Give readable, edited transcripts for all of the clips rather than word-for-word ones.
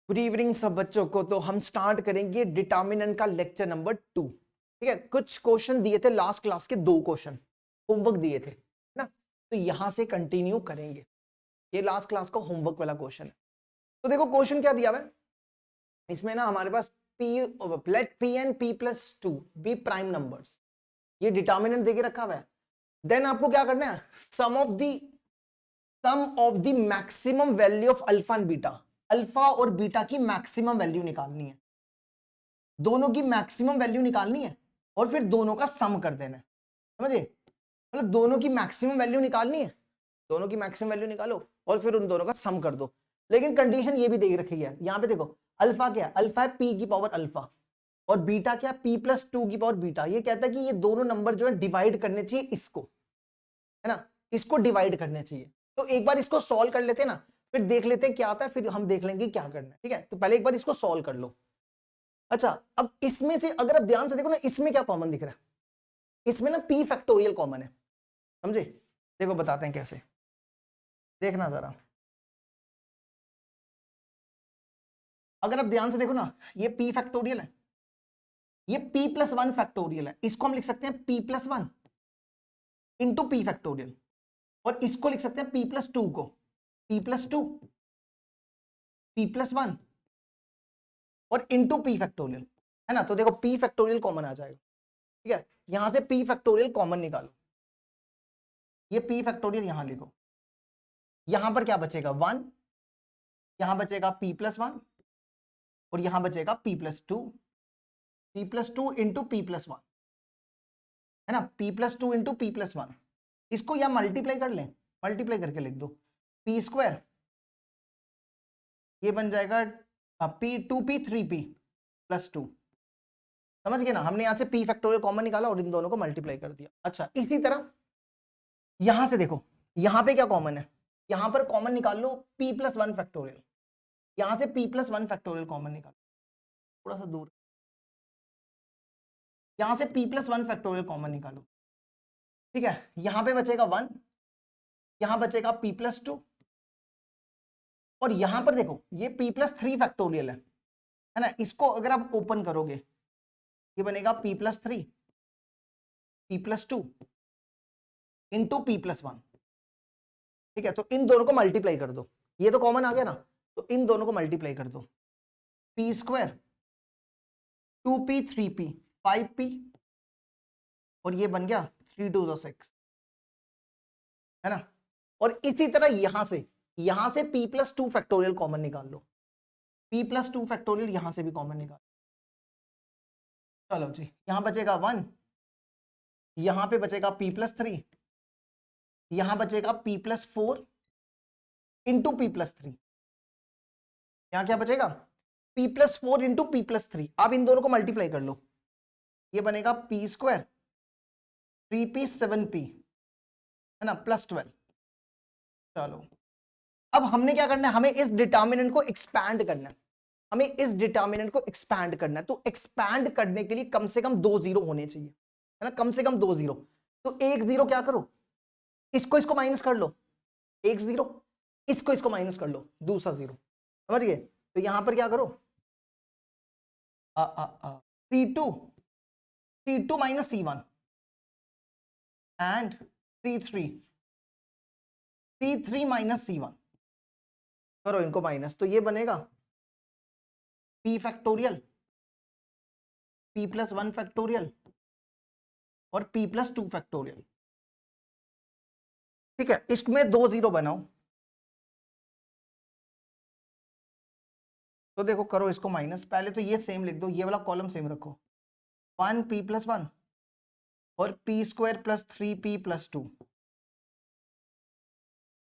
Good evening सब बच्चों को। तो हम स्टार्ट करेंगे डिटर्मिनेंट का लेक्चर नंबर 2। ठीक है, कुछ क्वेश्चन दिए थे लास्ट क्लास के, 2 क्वेश्चन होमवर्क दिए थे ना, तो यहां से कंटिन्यू करेंगे। ये लास्ट क्लास का होमवर्क वाला क्वेश्चन है। तो देखो क्वेश्चन क्या दिया हुआ है इसमें ना, हमारे पास let p and p plus two be prime numbers, ये डिटर्मिनेंट देके रखा हुआ है। देन आपको क्या करना है, sum of the maximum value of alpha and beta, alpha और बीटा की मैक्सिमम वैल्यू निकालनी है, दोनों की मैक्सिमम वैल्यू निकालनी है और फिर दोनों का सम कर देना है। समझे, मतलब दोनों की मैक्सिमम वैल्यू निकालनी है, दोनों की मैक्सिमम वैल्यू निकालो और फिर उन दोनों का सम कर दो। लेकिन कंडीशन ये भी दे रखी है यहां पे, देखो अल्फा क्या है, अल्फा है पी की पावर अल्फा, और बीटा क्या, पी प्लस टू की पावर बीटा। ये कहता है कि ये दोनों नंबर जो है डिवाइड करने चाहिए इसको, है ना, इसको डिवाइड करने चाहिए। तो एक बार इसको सॉल्व कर लेते हैं ना, फिर देख लेते हैं क्या आता है, फिर हम देख लेंगे क्या करना है। ठीक है, तो पहले एक बार इसको सॉल्व कर लो। अच्छा, अब इसमें से अगर आप ध्यान से देखो ना, इसमें क्या कॉमन दिख रहा है, इसमें ना पी फैक्टोरियल कॉमन है। समझे, देखो बताते हैं कैसे, देखना जरा। अगर आप ध्यान से देखो ना, ये पी फैक्टोरियल है, ये पी प्लस वन फैक्टोरियल है, इसको हम लिख सकते हैं P plus one into P factorial, और इसको लिख सकते हैं पी प्लस टू को P plus to P plus one और इंटू पी फैक्टोरियल, है ना। तो देखो पी फैक्टोरियल कॉमन आ जाएगा। ठीक है, यहां से पी फैक्टोरियल कॉमन निकालो, ये पी फैक्टोरियल यहां लिखो, यहां पर क्या बचेगा, वन, यहां बचेगा पी प्लस वन और यहां बचेगा P plus two into P plus one, है ना, P plus two into P plus one. इसको या मल्टीप्लाई कर लें, मल्टीप्लाई करके लिख दो, पी स्क्वायर, ये बन जाएगा P two P three P plus two. समझ गए ना, हमने यहां से पी फैक्टोरियल कॉमन निकाला और इन दोनों को मल्टीप्लाई कर दिया। अच्छा, इसी तरह यहां से देखो, यहां पे क्या कॉमन है, यहां पर कॉमन निकाल लो पी प्लस वन फैक्टोरियल, यहां से P plus one factorial common निकालो, थोड़ा सा दूर, यहां से P plus one factorial common निकालो। ठीक है, यहां पे बचेगा वन, यहां बचेगा पी प्लस टू, और यहां पर देखो ये पी प्लस थ्री फैक्टोरियल है ना, इसको अगर आप ओपन करोगे ये बनेगा P plus three P plus two into P plus one. ठीक है, तो इन दोनों को मल्टीप्लाई कर दो, ये तो कॉमन आ गया ना, तो इन दोनों को मल्टीप्लाई कर दो, P square two P three P five P, और ये बन गया थ्री टू जो सिक्स, है ना। और इसी तरह यहां से P plus two factorial common निकाल लो, पी प्लस टू फैक्टोरियल यहां से भी कॉमन निकाल, चलो जी, यहां बचेगा वन, यहां पे बचेगा पी प्लस थ्री, यहां बचेगा P plus four into P plus three, यहां क्या बचेगा, P plus four into P plus three. आप इन दोनों को मल्टीप्लाई कर लो, ये बनेगा P square three P seven P, है ना, प्लस 12। चलो, अब हमने क्या करना है, हमें इस डिटर्मिनेंट को एक्सपैंड करना है, हमें इस डिटर्मिनेंट को एक्सपैंड करना है। तो एक्सपैंड करने के लिए कम से कम 2 जीरो होने चाहिए, है ना, कम से कम 2 जीरो। तो एक जीरो क्या करो, इसको माइनस कर लो, एक जीरो, इसको माइनस कर लो, दूसरा जीरो। समझ गए, तो यहां पर क्या करो, C2 minus C1 and C3 minus C1 करो इनको माइनस, तो ये बनेगा P factorial P plus one factorial और P प्लस टू फैक्टोरियल। ठीक है, इसमें 2 जीरो बनाओ, तो देखो करो इसको माइनस, पहले तो ये सेम लिख दो, ये वाला कॉलम सेम रखो, वन पी प्लस वन और P square plus three P plus to.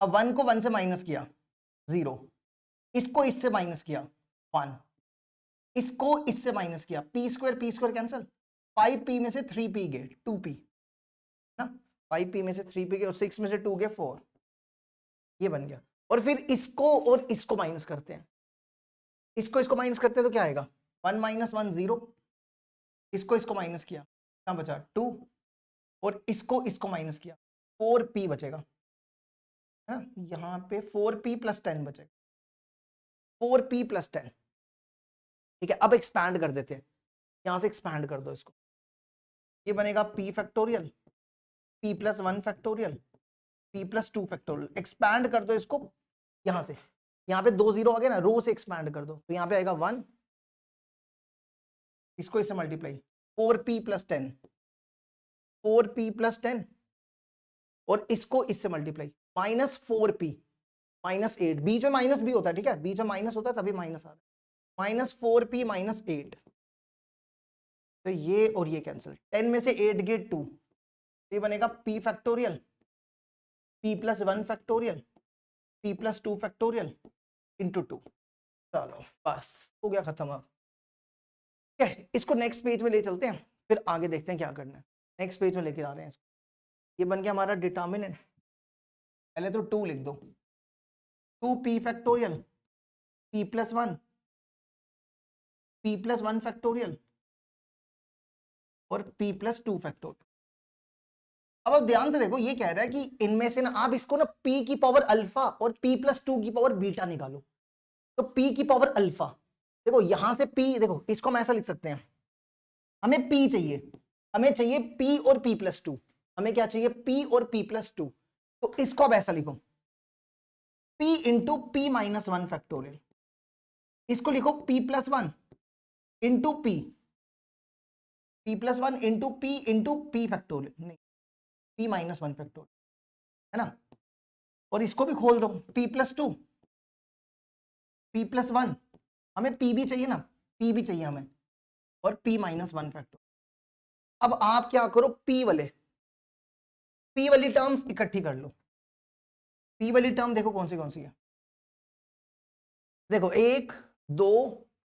अब वन को वन से माइनस किया जीरो, इसको इससे माइनस किया वन, इसको इससे माइनस किया, P square cancel, five P में से थ्री पी गए टू पी ना, फाइव पी में से थ्री पी गए और सिक्स में से टू गए फोर, ये बन गया। और फिर इसको और इसको माइनस करते हैं, इसको माइनस करते हैं तो क्या आएगा, वन माइनस वन जीरो, इसको माइनस किया, क्या बचा टू, और इसको माइनस किया, फोर पी बचेगा, है ना, यहाँ पे फोर पी प्लस टेन बचेगा, फोर पी प्लस टेन। ठीक है, अब एक्सपैंड कर देते हैं, यहां से एक्सपैंड कर दो इसको, ये बनेगा p factorial, p plus 1 factorial, p plus 2 factorial. Expand कर दो इसको यहां से, यहाँ पे 2 0 आ गए ना, रो से एक्सपैंड कर दो, तो यहाँ पे आएगा 1, इसको इससे multiply 4p plus 10, 4p plus 10, और इसको इससे मल्टीप्लाई माइनस 4p माइनस 8, बीच में माइनस भी होता है, ठीक है, बीच में माइनस होता है तभी माइनस आ रहा है, माइनस 4p माइनस 8, तो ये और ये कैंसिल, 10 में से 8 गए 2, ये बनेगा p factorial, p plus 1 factorial, p plus 2 factorial into 2। चलो बस हो गया खत्म। अब ठीक है, इसको नेक्स्ट पेज में ले चलते हैं, फिर आगे देखते हैं क्या करना है। नेक्स्ट पेज में लेके आ रहे हैं इसको, ये बन गया हमारा डिटर्मिनेंट, पहले तो 2 लिख दो, 2p factorial, p plus 1, p plus 1 factorial और p प्लस 2 फैक्टोरियल। अब ध्यान से देखो, ये कह रहा है कि इनमें से ना आप इसको ना p की पावर अल्फा और p प्लस 2 की पावर बीटा निकालो, तो p की पावर अल्फा, देखो यहां से p, देखो इसको हम ऐसा लिख सकते हैं, हमें p चाहिए, हमें चाहिए p और p प्लस 2, हमें क्या चाहिए p और p प्लस 2, तो इसको अब ऐसा लिखो p into p minus 1 factorial, इसको लिखो p plus 1 into p plus 1 into p factorial, नहीं p माइनस 1 फैक्टोरियल, है ना, और इसको भी खोल दो p प्लस 2, p प्लस 1, हमें p भी चाहिए ना, p भी चाहिए हमें, और p माइनस 1 फैक्टोरियल। अब आप क्या करो, p वाली टर्म्स इकट्ठी कर लो, p वाली टर्म देखो कौन सी है, देखो 1 2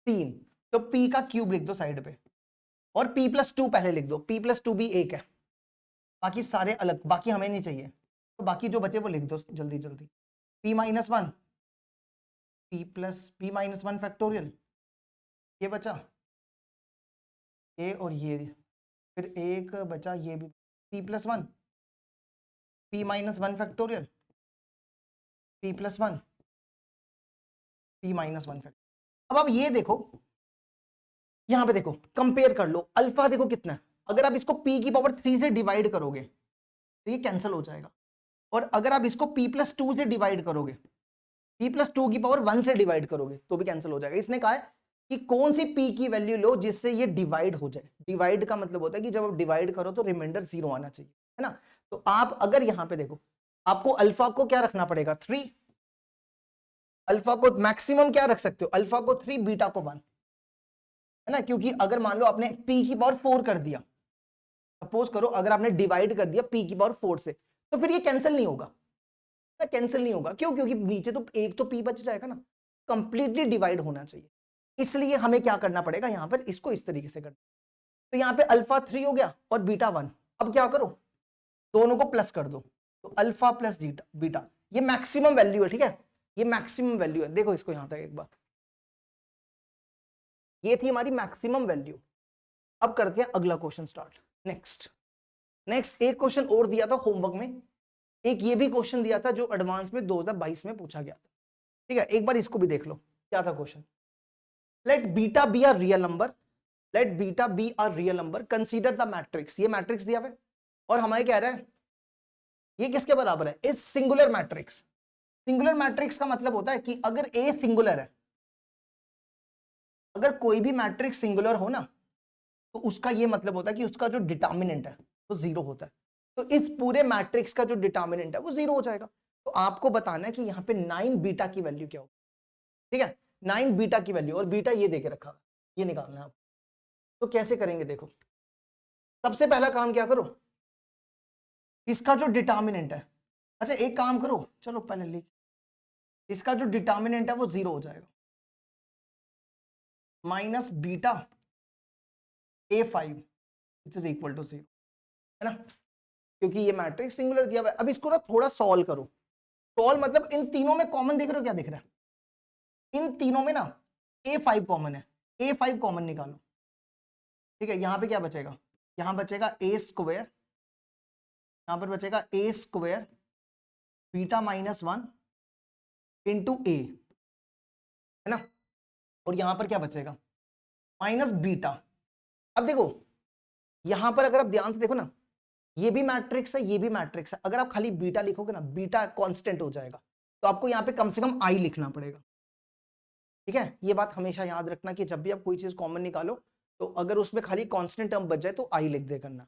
3, तो p का क्यूब लिख दो साइड पे, और p प्लस 2 पहले लिख दो, p प्लस 2 भी 1 है, बाकी सारे अलग, बाकी हमें नहीं चाहिए, तो बाकी जो बचे वो लिख दो जल्दी जल्दी, p minus 1, p minus 1 factorial, ये बचा ये और ये, फिर एक बचा ये भी, p plus 1, p minus 1 factorial, p plus 1, p minus 1 factorial. अब आप ये देखो, यहां पे देखो कंपेयर कर लो, अल्फा देखो कितना है, अगर आप इसको p की पावर 3 से डिवाइड करोगे तो ये कैंसिल हो जाएगा, और अगर आप इसको p प्लस 2 से डिवाइड करोगे, p प्लस 2 की पावर 1 से डिवाइड करोगे तो भी कैंसिल हो जाएगा। इसने कहा है कि कौन सी p की वैल्यू लो जिससे ये डिवाइड हो जाए, डिवाइड का मतलब होता है कि जब आप डिवाइड करो तो रिमाइंडर 0 आना चाहिए, है ना, तो आप अगर यहां पे देखो, आपको अल्फा को क्या रखना पड़ेगा 3, अल्फा को मैक्सिमम क्या रख सकते हो, अल्फा को 3, बीटा को 1, है ना, क्योंकि अगर मान लो आपने p की पावर 4 कर दिया, सपोज करो अगर आपने डिवाइड कर दिया p की पावर 4 से, तो फिर ये कैंसिल नहीं होगा ना, कैंसिल नहीं होगा, क्यों, क्योंकि नीचे तो एक तो p बच जाएगा ना, कंप्लीटली डिवाइड होना चाहिए, इसलिए हमें क्या करना पड़ेगा यहां पर, इसको इस तरीके से करना, तो यहां पे अल्फा 3 हो गया और बीटा 1, अब क्या करो दोनों को प्लस कर दो, तो अल्फा प्लस बीटा, ये मैक्सिमम वैल्यू है, ठीक है, ये मैक्सिमम वैल्यू है, देखो इसको यहां तक एक बार, ये थी हमारी मैक्सिमम वैल्यू। अब करते हैं अगला क्वेश्चन स्टार्ट। नेक्स्ट एक क्वेश्चन और दिया था होमवर्क में, एक ये भी क्वेश्चन दिया था जो एडवांस में 2022 में पूछा गया था, ठीक है, एक बार इसको भी देख लो, क्या था question, let beta be a real number, let beta be a real number, consider the matrix, ये मैट्रिक्स दिया हुआ है और हमारे कह रहा है ये किसके बराबर है, इस सिंगुलर मैट्रिक्स, सिंगुलर मैट्रिक्स का मतलब होता है कि अगर ए सिंगुलर है, अगर कोई भी मैट्रिक्स सिंगुलर हो ना, तो उसका ये मतलब होता है कि उसका जो डिटर्मिनेंट है वो 0 होता है, तो इस पूरे मैट्रिक्स का जो डिटर्मिनेंट है वो 0 हो जाएगा। तो आपको बताना है कि यहाँ पे 9 बीटा की वैल्यू क्या होगी, ठीक है, 9 बीटा की वैल्यू, और बीटा ये देके रखा है, ये निकालना है आप, तो कैसे करेंगे देखो, सबसे पहला काम क्या करो, इसका जो डिटर्मिनेंट है, अच्छा एक काम करो, चलो पहले लिख, इसका जो डिटर्मिनेंट है वो 0 हो जाएगा, minus beta A5 which is equal to 0, है ना, क्योंकि ये मैट्रिक्स सिंगुलर दिया हुआ है। अब इसको ना थोड़ा सॉल्व करो, सॉल्व मतलब इन तीनों में कॉमन देख रहे हो, क्या दिख रहा है, इन तीनों में ना A5 कॉमन है, A5 कॉमन निकालो, ठीक है, यहां पे क्या बचेगा, यहां बचेगा a स्क्वायर, यहां पर बचेगा a square beta minus 1 into A, है ना, और यहां पर क्या बचेगा, माइनस बीटा। अब देखो यहां पर अगर आप ध्यान से देखो ना, ये भी मैट्रिक्स है, ये भी मैट्रिक्स है। अगर आप खाली बीटा लिखोगे ना, बीटा कांस्टेंट हो जाएगा, तो आपको यहाँ पे कम से कम आई लिखना पड़ेगा। ठीक है, ये बात हमेशा याद रखना कि जब भी आप कोई चीज कॉमन निकालो, तो अगर उसमें खाली कांस्टेंट टर्म बच जाए तो आई लिख दे करना,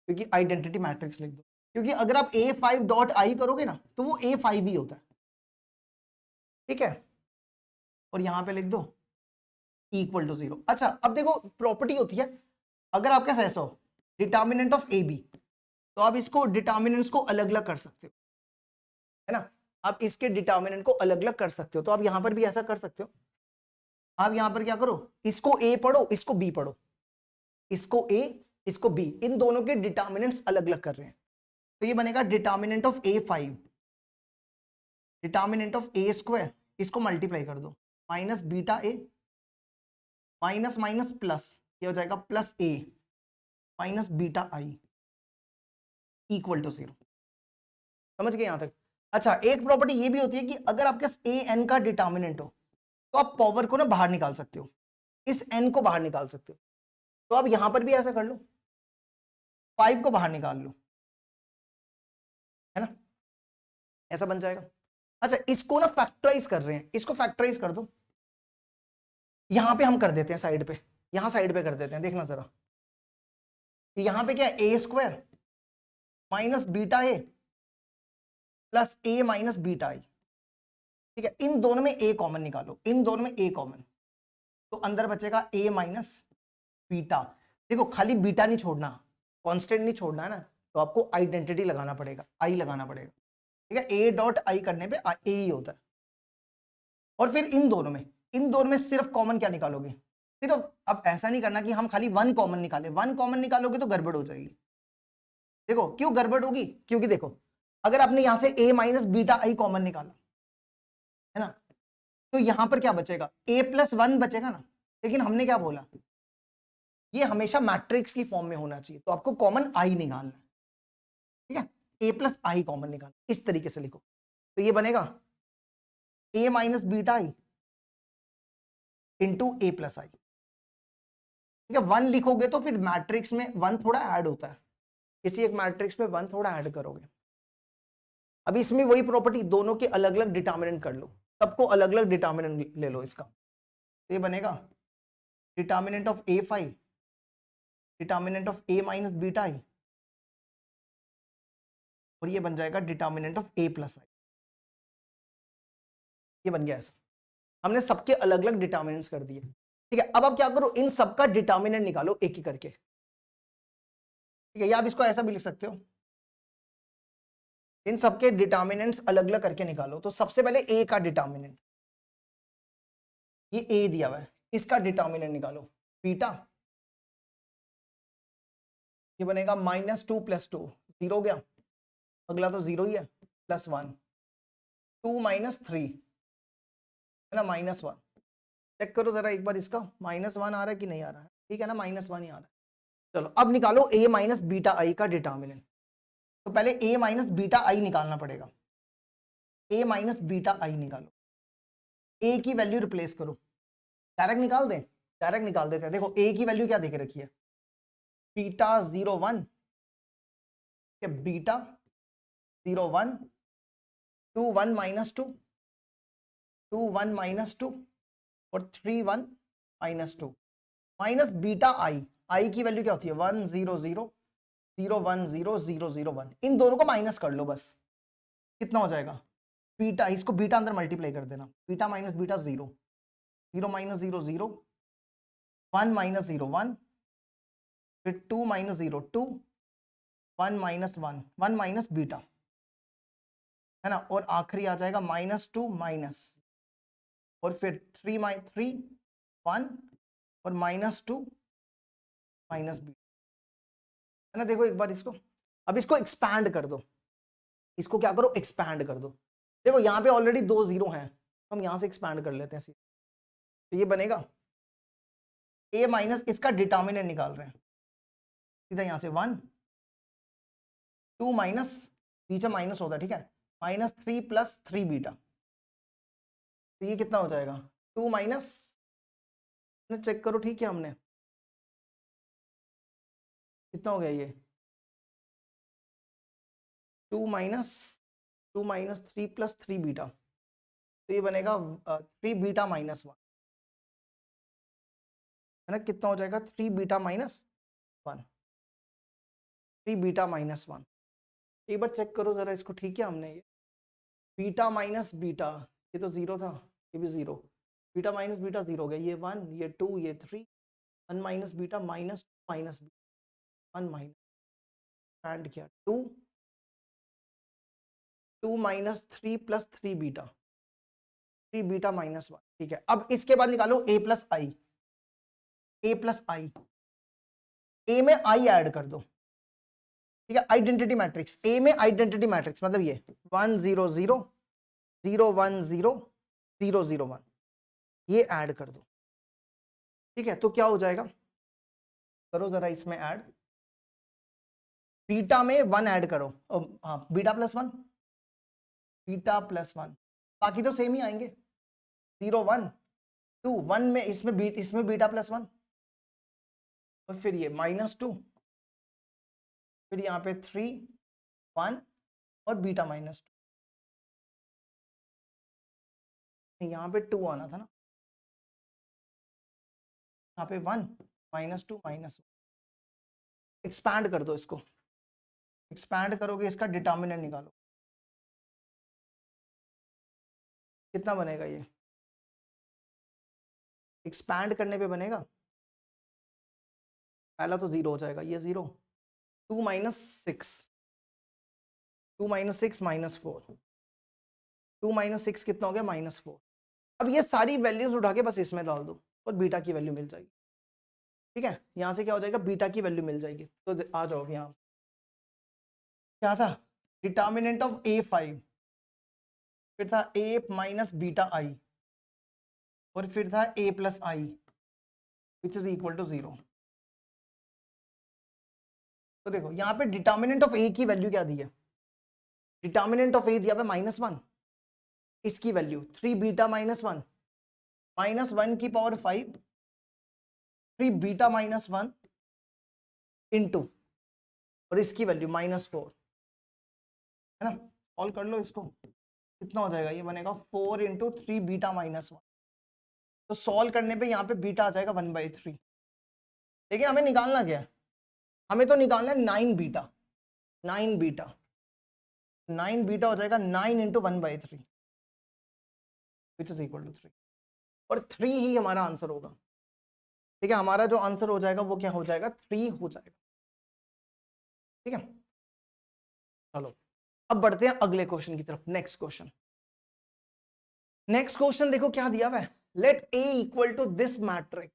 क्योंकि आइडेंटिटी मैट्रिक्स लिख दो। क्योंकि अगर आप A5 डॉट आई करोगे ना, तो वो A5 ही होता है। ठीक है, और यहां पे लिख दो इक्वल टू 0। अच्छा, अब देखो प्रॉपर्टी होती है, अगर आपके पास ऐसा हो डिटर्मिनेंट ऑफ ए बी, तो आप इसको डिटर्मिनेंट्स को अलग अलग कर सकते हो, है ना। आप इसके डिटर्मिनेंट को अलग अलग कर सकते हो, तो आप यहां पर भी ऐसा कर सकते हो। आप यहां पर क्या करो, इसको ए पढ़ो, इसको बी पढ़ो, इसको ए, इसको बी, इन दोनों के डिटर्मिनेंट्स अलग अलग कर रहे हैं। तो ये बनेगा determinant of A5, determinant of A square, इसको मल्टीप्लाई कर दो, minus beta A, minus minus plus, ये हो जाएगा plus A minus beta I equal to 0। समझ गए यहां तक। अच्छा, एक प्रॉपर्टी ये भी होती है कि अगर आपके पास ए एन का डिटर्मिनेंट हो, तो आप पावर को ना बाहर निकाल सकते हो, इस एन को बाहर निकाल सकते हो। तो आप यहां पर भी ऐसा कर लो, 5 को बाहर निकाल लो, है ना, ऐसा बन जाएगा। अच्छा, इसको ना फैक्टराइज कर रहे हैं, इसको फैक्टराइज कर दो। यहां पे हम कर देते हैं साइड पे, यहां साइड पे कर देते हैं, देखना जरा। यहां पे क्या है, A square minus beta A plus A minus beta I. ठीक है, इन दोनों में ए कॉमन निकालो, इन दोनों में ए कॉमन, तो अंदर बचेगा ए माइनस बीटा। देखो खाली बीटा नहीं छोड़ना, कांस्टेंट नहीं छोड़ना है ना, तो आपको आइडेंटिटी लगाना पड़ेगा, आई लगाना पड़ेगा। ठीक है, ए डॉट आई करने पे ए ही होता है। और फिर इन दोनों में सिर्फ कॉमन क्या निकालोगे, सिर्फ। अब ऐसा नहीं करना कि हम खाली वन कॉमन निकाले, वन कॉमन निकालोगे तो गड़बड़ हो जाएगी। देखो क्यों गड़बड़ होगी, क्योंकि देखो अगर आपने यहां से ए माइनस बीटा आई कॉमन निकाला, है ना, तो यहां पर क्या बचेगा, ए प्लस वन बचेगा ना। लेकिन हमने क्या बोला, ये हमेशा मैट्रिक्स की फॉर्म में होना चाहिए, तो आपको कॉमन आई निकालना है। ठीक है, ए प्लस आई कॉमन निकाल, इस तरीके से लिखो, तो ये बनेगा A minus beta I into A plus आई। ठीक है, वन लिखोगे तो फिर मैट्रिक्स में वन थोड़ा ऐड होता है, किसी एक मैट्रिक्स में वन थोड़ा ऐड करोगे। अभी इसमें वही प्रॉपर्टी, दोनों के अलग अलग डिटर्मिनेंट कर लो, सबको अलग अलग डिटर्मिनेंट ले लो इसका, तो ये बनेगा determinant of A5, determinant of A minus beta I, और ये बन जाएगा determinant of A plus I. ये बन गया ऐसा, हमने सबके अलग अलग डिटर्मिनेंट्स कर दिए। ठीक है, अब आप क्या करो, इन सबका डिटर्मिनेंट निकालो एक ही करके। ठीक है, या आप इसको ऐसा भी लिख सकते हो, इन सबके डिटर्मिनेंट्स अलग अलग करके निकालो। तो सबसे पहले ए का डिटर्मिनेंट, ये ए दिया हुआ है, इसका डिटर्मिनेंट निकालो बीटा, ये बनेगा -2 + 2, 0 हो गया, अगला तो 0 ही है, +1, 2 - 3 है ना, -1। चेक करो जरा एक बार इसका, -1 आ रहा है कि नहीं आ रहा है, ठीक है ना, -1 ही आ रहा है। चलो अब निकालो a माइनस बीटा आई का डिटर्मिनेंट। तो पहले a माइनस बीटा आई निकालना पड़ेगा, a माइनस बीटा आई निकालो, a की वैल्यू रिप्लेस करो, डायरेक्ट निकाल दें, डायरेक्ट निकाल देते हैं। देखो a की वैल्यू क्या देके रखी है, बीटा 0 1, बीटा 0 1 2 1 -2 2 1 -2 और 3 1 -2 माइनस बीटा आई की वैल्यू क्या होती है 1 0 0 0 1 0 0 0 1, इन दोनों को माइनस कर लो बस, कितना हो जाएगा बीटा, इसको बीटा अंदर मल्टीप्लाई कर देना, beta minus beta 0 0 minus 0 0 1 minus 0 1, फिर 2 माइनस 0 2 1 माइनस 1 1 माइनस बीटा, है ना, और आखिरी आ जाएगा -2 माइनस, और फिर 3 1 और -2 माइनस बीटा, है ना। देखो एक बार इसको, अब इसको एक्सपैंड कर दो, इसको क्या करो एक्सपैंड कर दो। देखो यहाँ पे ऑलरेडी 2 0 हैं, हम यहाँ से एक्सपैंड कर लेते हैं, तो ये बनेगा a माइनस, इसका डिटर्मिनेंट निकाल रहे हैं, सीधा यहाँ से 1 2 माइनस, नीचे माइनस होता है, ठीक है, -3 + 3 बीटा, तो ये कितना हो जाएगा 2 माइनस, चेक करो ठीक है हमने कितना हो गया ये 2 माइनस 3 प्लस 3 बीटा, तो ये बनेगा 3 बीटा माइनस 1 है ना। कितना हो जाएगा 3 बीटा माइनस 1, 3 बीटा माइनस 1। एक बार चेक करो जरा इसको, ठीक है हमने ये बीटा माइनस बीटा, ये तो 0 था, ये भी 0, बीटा माइनस बीटा 0 हो गया, ये 1 ये 2 ये 3, 1 minus beta minus 2 minus 1 minus and किया 2 minus 3 plus 3 beta, 3 beta minus 1। ठीक है, अब इसके बाद निकालो a plus I, a plus I, a में i ऐड कर दो। ठीक है, आइडेंटिटी मैट्रिक्स, a में आइडेंटिटी मैट्रिक्स मतलब ये 1 0 0 0 1 0 0 0 1, ये ऐड कर दो। ठीक है, तो क्या हो जाएगा, करो जरा इसमें ऐड, बीटा में 1 ऐड करो, हाँ बीटा प्लस 1, बीटा प्लस 1, बाकी तो सेम ही आएंगे 0 1 2 1 में, इसमें बीटा प्लस 1 और फिर ये माइनस 2, फिर यहाँ पे 3 1 और बीटा माइनस 2, यहाँ पे 2 आना था ना, यहाँ पे 1 माइनस 2 माइनस 1। एक्सपैंड कर दो इसको, एक्सपैंड करोगे इसका डिटर्मिनेंट निकालो, कितना बनेगा ये, एक्सपैंड करने पे बनेगा, पहला तो 0 हो जाएगा, ये 0, 2 माइनस 6, 2 माइनस 6 माइनस 4, 2 माइनस 6 कितना हो गया माइनस 4। अब ये सारी वैल्यूज उठा के बस इसमें डाल दो और बीटा की वैल्यू मिल जाएगी। ठीक है, यहां से क्या हो जाएगा, बीटा की वैल्यू मिल जाएगी। तो आ जाओगे यहाँ, क्या था डिटर्मिनेंट ऑफ a5, फिर था a माइनस बीटा आई, और फिर था a plus I which is equal to 0। तो देखो यहाँ पे डिटर्मिनेंट ऑफ a की वैल्यू क्या दी है, डिटर्मिनेंट ऑफ a दिया है -1, इसकी वैल्यू 3 बीटा माइनस 1, माइनस 1 की पावर 5, 3 बीटा माइनस 1 इंटू, और इसकी वैल्यू -4 है ना। सॉल्व कर लो इसको, कितना हो जाएगा, ये बनेगा 4 इंटू 3 बीटा माइनस 1। तो सॉल्व करने पे यहाँ पे बीटा आ जाएगा 1/3। लेकिन हमें निकालना क्या है, हमें तो निकालना है 9 बीटा, 9 बीटा, 9 बीटा हो जाएगा 9 into 1/3 which is equal to 3, और 3 ही हमारा आंसर होगा। ठीक है, हमारा जो आंसर हो जाएगा वो क्या हो जाएगा, 3 हो जाएगा। ठीक है, चलो अब बढ़ते हैं अगले क्वेश्चन की तरफ। नेक्स्ट क्वेश्चन, नेक्स्ट क्वेश्चन देखो क्या दिया हुआ है, let a equal to this matrix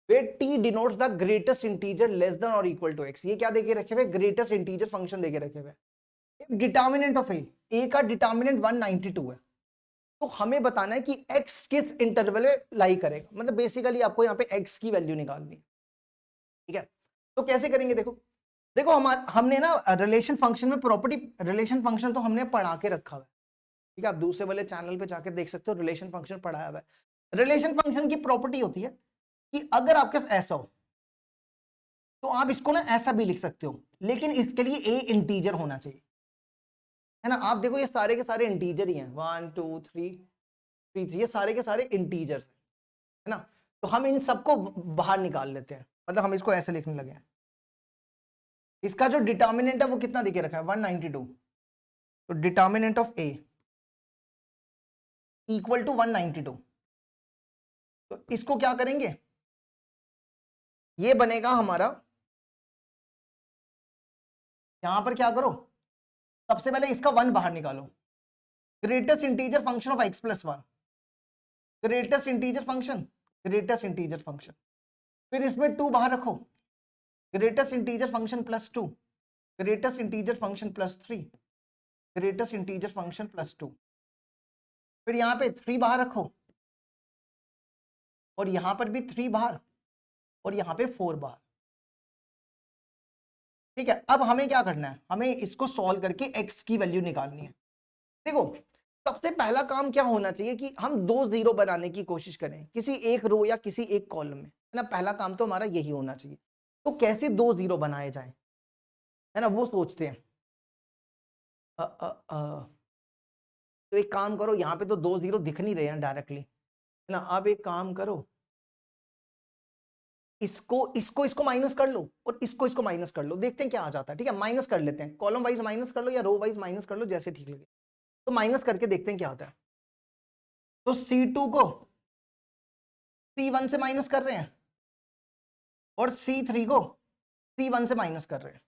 where t denotes the greatest integer less than or equal to x। ये क्या देके रखे हुए, ग्रेटेस्ट इंटीजर फंक्शन देके रखे हुए। डिटर्मिनेंट ऑफ a का डिटर्मिनेंट 192 है, तो हमें बताना है कि x किस इंटरवल में लाई करेगा, मतलब बेसिकली आपको यहाँ पे x की वैल्यू निकालनी है। ठीक है, तो कैसे करेंगे, देखो देखो हमने ना रिलेशन फंक्शन में प्रॉपर्टी, रिलेशन फंक्शन तो हमने पढ़ा के रखा हुआ है। ठीक है, आप दूसरे वाले चैनल पे जाके देख सकते हो, रिलेशन फंक्शन पढ़ाया हुआ है। रिलेशन फंक्शन की प्रॉपर्टी होती है कि अगर आपके पास ऐसा हो तो आप इसको ना ऐसा भी लिख सकते हो, लेकिन इसके लिए a इंटीजर होना चाहिए, है ना। आप देखो ये सारे के सारे इंटीजर ही हैं, 1 2 3 3 ये सारे के सारे इंटीजर्स है ना। तो हम इन सबको बाहर निकाल लेते हैं, मतलब हम इसको ऐसे लिखने लगे हैं। इसका जो डिटर्मिनेंट है वो कितना दिखे रखा है 192, तो determinant of a equal to 192। तो इसको क्या करेंगे, ये बनेगा हमारा, यहां पर क्या करो, सबसे पहले इसका 1 बाहर निकालो, greatest integer function of x plus 1, greatest integer function, greatest integer function, फिर इसमें 2 बाहर रखो, greatest integer function plus 2, greatest integer function plus 3, greatest integer function plus 2, फिर यहां पे 3 बाहर रखो, और यहां पर भी 3 बाहर, और यहां पे 4 बाहर। ठीक है, अब हमें क्या करना है, हमें इसको सॉल्व करके x की वैल्यू निकालनी है। देखो सबसे पहला काम क्या होना चाहिए कि हम 2 जीरो बनाने की कोशिश करें किसी एक रो या किसी एक कॉलम में, है ना। पहला काम तो हमारा यही होना चाहिए। तो कैसे 2 0 बनाए जाए, है ना, वो सोचते हैं। तो एक काम करो, यहाँ पे तो 2 0 दिख नहीं रहे हैं डायरेक्टली, है ना। अब एक काम करो, इसको माइनस कर लो और इसको माइनस कर लो, देखते हैं क्या आ जाता है। ठीक है, माइनस कर लेते हैं, कॉलम वाइज माइनस कर लो या रो वाइज माइनस कर लो, जैसे ठीक लगे। तो माइनस करके देखते हैं क्या आता है। तो C2 को C1 से माइनस कर रहे हैं और C3 को C1 से माइनस कर रहे हैं।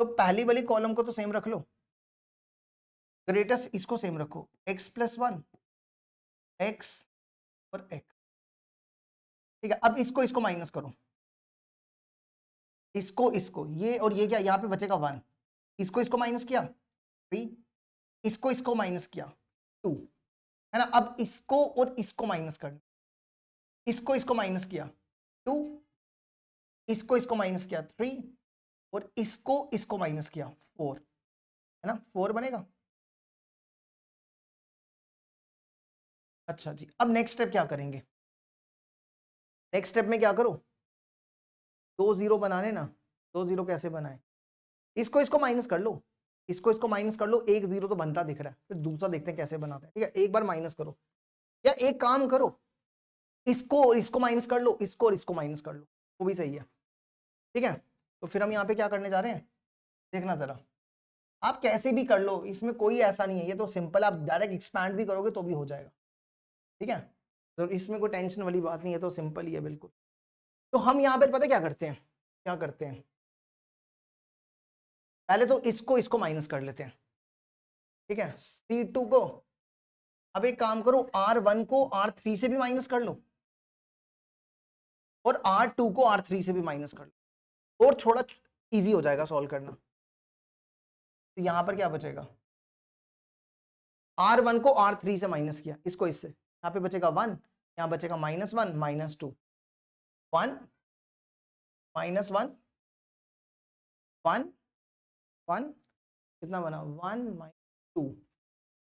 तो पहली वाली कॉलम को तो सेम रख लो, ग्रेटेस्ट इसको सेम रखो, x+1 x और x। ठीक है, अब इसको माइनस करो, इसको ये और ये, क्या यहाँ पे बचेगा 1, इसको माइनस किया 3, इसको माइनस किया 2, है ना। अब इसको और इसको माइनस करना, इसको माइनस किया 2, इसको माइनस किया 3 और इसको माइनस किया 4, है ना, 4 बनेगा। अच्छा जी, अब नेक्स्ट स्टेप क्या करेंगे। नेक्स्ट स्टेप में क्या करो, 2 0 बनाने ना, 2 0 कैसे बनाए, इसको माइनस कर लो, इसको माइनस कर लो, 1 0 तो बनता दिख रहा है, फिर दूसरा देखते हैं कैसे बनाते हैं। ठीक है, एक बार माइनस करो, या एक काम करो, इसको और इसको माइनस कर लो, इसको और इसको माइनस कर लो, वो भी सही है। ठीक है, तो फिर हम यहाँ पे क्या करने जा रहे हैं, देखना जरा। आप कैसे भी कर लो, इसमें कोई ऐसा नहीं है, ये तो सिंपल, आप डायरेक्ट एक्सपैंड भी करोगे तो भी हो जाएगा। ठीक है, तो इसमें कोई टेंशन वाली बात नहीं है, तो सिंपल ही है बिल्कुल। तो हम यहाँ पे पता क्या करते हैं, पहले तो इसको माइनस कर लेते हैं। ठीक है, C2 को, अब एक काम करो, R1 को R3 से भी माइनस कर लो और R2 को R3 से भी माइनस कर लो, और थोड़ा इजी हो जाएगा सॉल्व करना। तो यहां पर क्या बचेगा, R1 को R3 से माइनस किया, इसको इससे, यहाँ पे बचेगा 1, यहाँ बचेगा -1 -2, 1 -1 1 1, कितना बना 1 -2,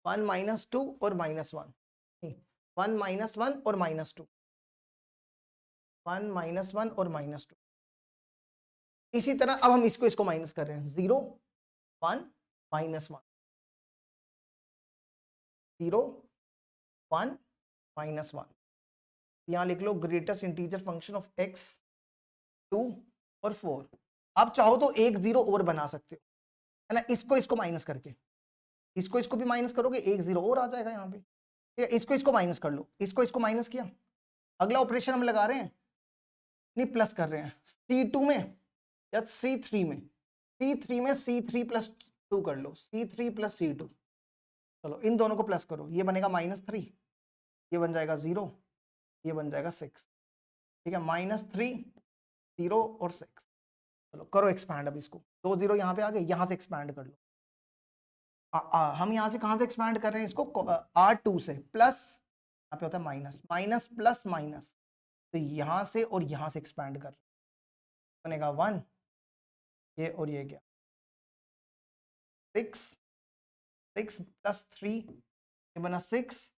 1 -2 और -1, 1 -1 और -2, 1 -1 और -2। इसी तरह अब हम इसको माइनस कर रहे हैं, 0 1 -1 0 1 -1। यहां लिख लो greatest integer function of x 2 और 4। आप चाहो तो 1 0 और बना सकते हो, है ना, इसको माइनस करके, इसको भी माइनस करोगे, 1 0 और आ जाएगा यहाँ पे। ठीक है, इसको माइनस कर लो, इसको माइनस किया, अगला ऑपरेशन हम लगा रहे हैं, नहीं प्लस कर रहे हैं, C2 में या C3 में, C3 + 2 कर लो, C3 + C2। चलो इन दोनों को प्लस करो, ये बनेगा -3, ये बन जाएगा 0, ये बन जाएगा 6। ठीक है, -3 0 और 6। चलो करो एक्सपैंड, अब इसको 2 0 यहाँ पे आ गए, यहाँ से एक्सपैंड कर लो। हम यहाँ से कहाँ से एक्सपैंड कर रहे हैं इसको, R2 से, प्लस यहाँ पे होता है माइनस, माइनस प्लस माइनस, तो यहाँ से और यहाँ से एक्सपैंड कर, बनेगा 1, ये और ये क्या 6 6 + 3, ये बना 6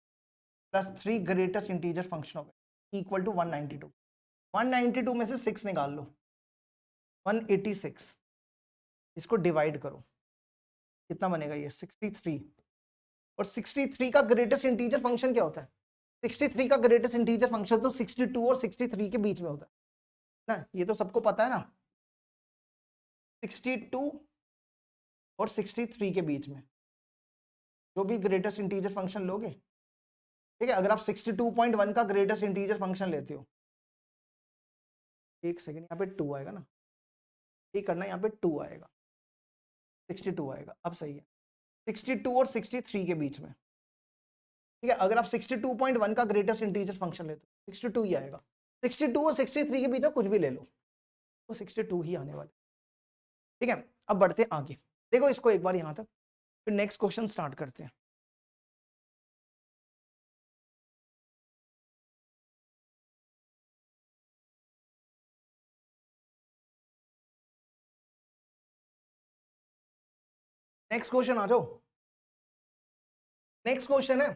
+ 3 greatest integer function of equal to 192। 192 में से 6 निकाल लो, 186, इसको डिवाइड करो, कितना बनेगा ये 63। और 63 का ग्रेटेस्ट इंटीजर फंक्शन क्या होता है, 63 का ग्रेटेस्ट इंटीजर फंक्शन तो 62 और 63 के बीच में होता है ना, ये तो सबको पता है ना, 62 और 63 के बीच में जो भी ग्रेटेस्ट इंटीजर फंक्शन लोगे। ठीक है, अगर आप 62.1 का ग्रेटेस्ट इंटीजर फंक्शन लेते हो, एक सेकेंड, यहाँ पे 2 आएगा ना, ठीक करना, यहाँ पे 2 आएगा, 62 आएगा, अब सही है, 62 और 63 के बीच में। ठीक है, अगर आप 62.1 का ग्रेटेस्ट इंटीजर फंक्शन लेते हो 62 ही आएगा, 62 और 63 के बीच में कुछ भी ले लो, वो 62 ही आने वाले। ठीक है, अब बढ़ते हैं आगे, देखो इसको एक बार यहाँ तक, फिर नेक्स्ट क्वेश्चन स्टार्ट करते हैं। नेक्स्ट क्वेश्चन आ जाओ। नेक्स्ट क्वेश्चन है,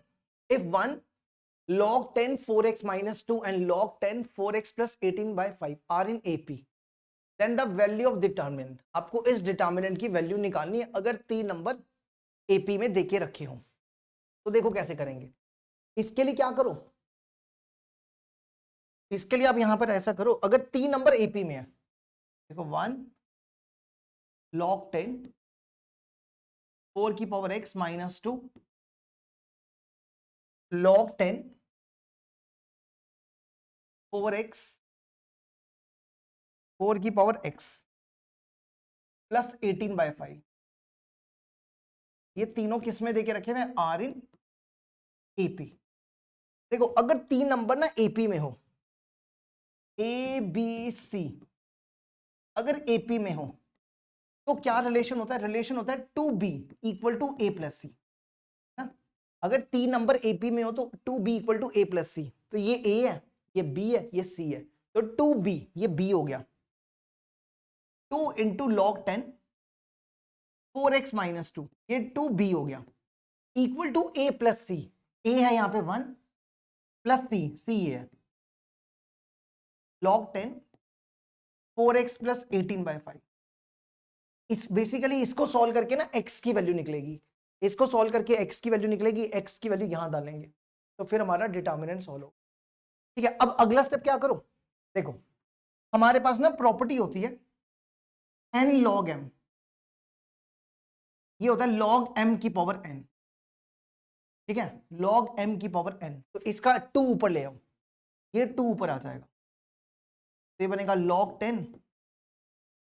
if 1 log 10 4x minus 2 and log 10 4x plus 18 by 5 are in AP. Then the value of determinant, आपको इस determinant की वैल्यू निकालनी है अगर 3 नंबर AP में देके रखे हो। तो देखो कैसे करेंगे। इसके लिए क्या करो, इसके लिए आप यहां पर ऐसा करो, अगर 3 नंबर AP में है, देखो 1 log 10 4 की power x minus 2 log 10 4x 4 की पावर x प्लस 18 बाय 5, ये तीनों किस में देके रखे हुए हैं, आर इन एपी। देखो अगर 3 नंबर ना एपी में हो, ए बी सी अगर एपी में हो तो क्या रिलेशन होता है, रिलेशन होता है 2b equal to A plus C ना। अगर 3 नंबर एपी में हो तो 2b equal to A plus C, तो ये ए है, ये बी है, ये सी है, तो 2b ये b हो गया, 2 इंटू लॉग 10 4x माइनस 2, ये 2b हो गया, इक्वल टू ए प्लस सी, ए है यहां पे 1 प्लस सी है log 10 4x प्लस 18 बाय 5। इस बेसिकली इसको सॉल्व करके ना x की वैल्यू निकलेगी, इसको सॉल्व करके x की वैल्यू निकलेगी, x की वैल्यू यहां डालेंगे तो फिर हमारा डिटर्मिनेंट सॉल्व हो। ठीक है, अब अगला स्टेप क्या करो, देखो हमारे पास ना प्रॉपर्टी होती है n log m, ये होता है log m की पावर n। ठीक है, log m की पावर n, तो इसका 2 ऊपर ले आओ, ये 2 ऊपर आ जाएगा, तो ये बनेगा log 10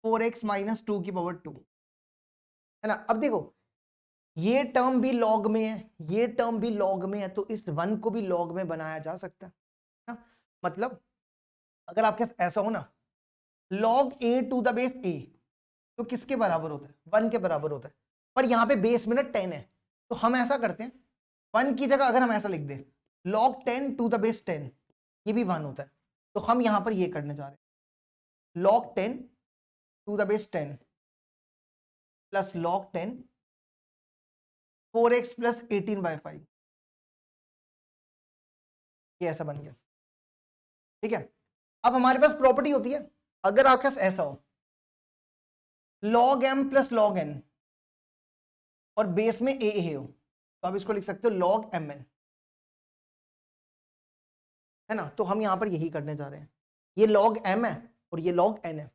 4x माइनस 2 की पावर 2 है ना। अब देखो ये टर्म भी लॉग में है, ये टर्म भी लॉग में है, तो इस 1 को भी लॉग में बनाया जा सकता है ना। मतलब अगर आपके पास ऐसा हो ना log a to the base a, तो किसके बराबर होता है, 1 के बराबर होता है, पर यहां पे बेस में ना 10 है, तो हम ऐसा करते हैं 1 की जगह अगर हम ऐसा लिख दें log 10 टू द बेस 10, ये भी 1 होता है, तो हम यहां पर ये करने जा रहे हैं log 10 to the base 10 plus log 10 4x plus 18 by 5, ये ऐसा बन गया। ठीक है, अब हमारे पास प्रॉपर्टी होती है अगर आपके पास ऐसा हो log m plus log n और बेस में a हो, तो आप इसको लिख सकते हो log mn, है ना। तो हम यहां पर यही करने जा रहे हैं, ये log m है और ये log n है,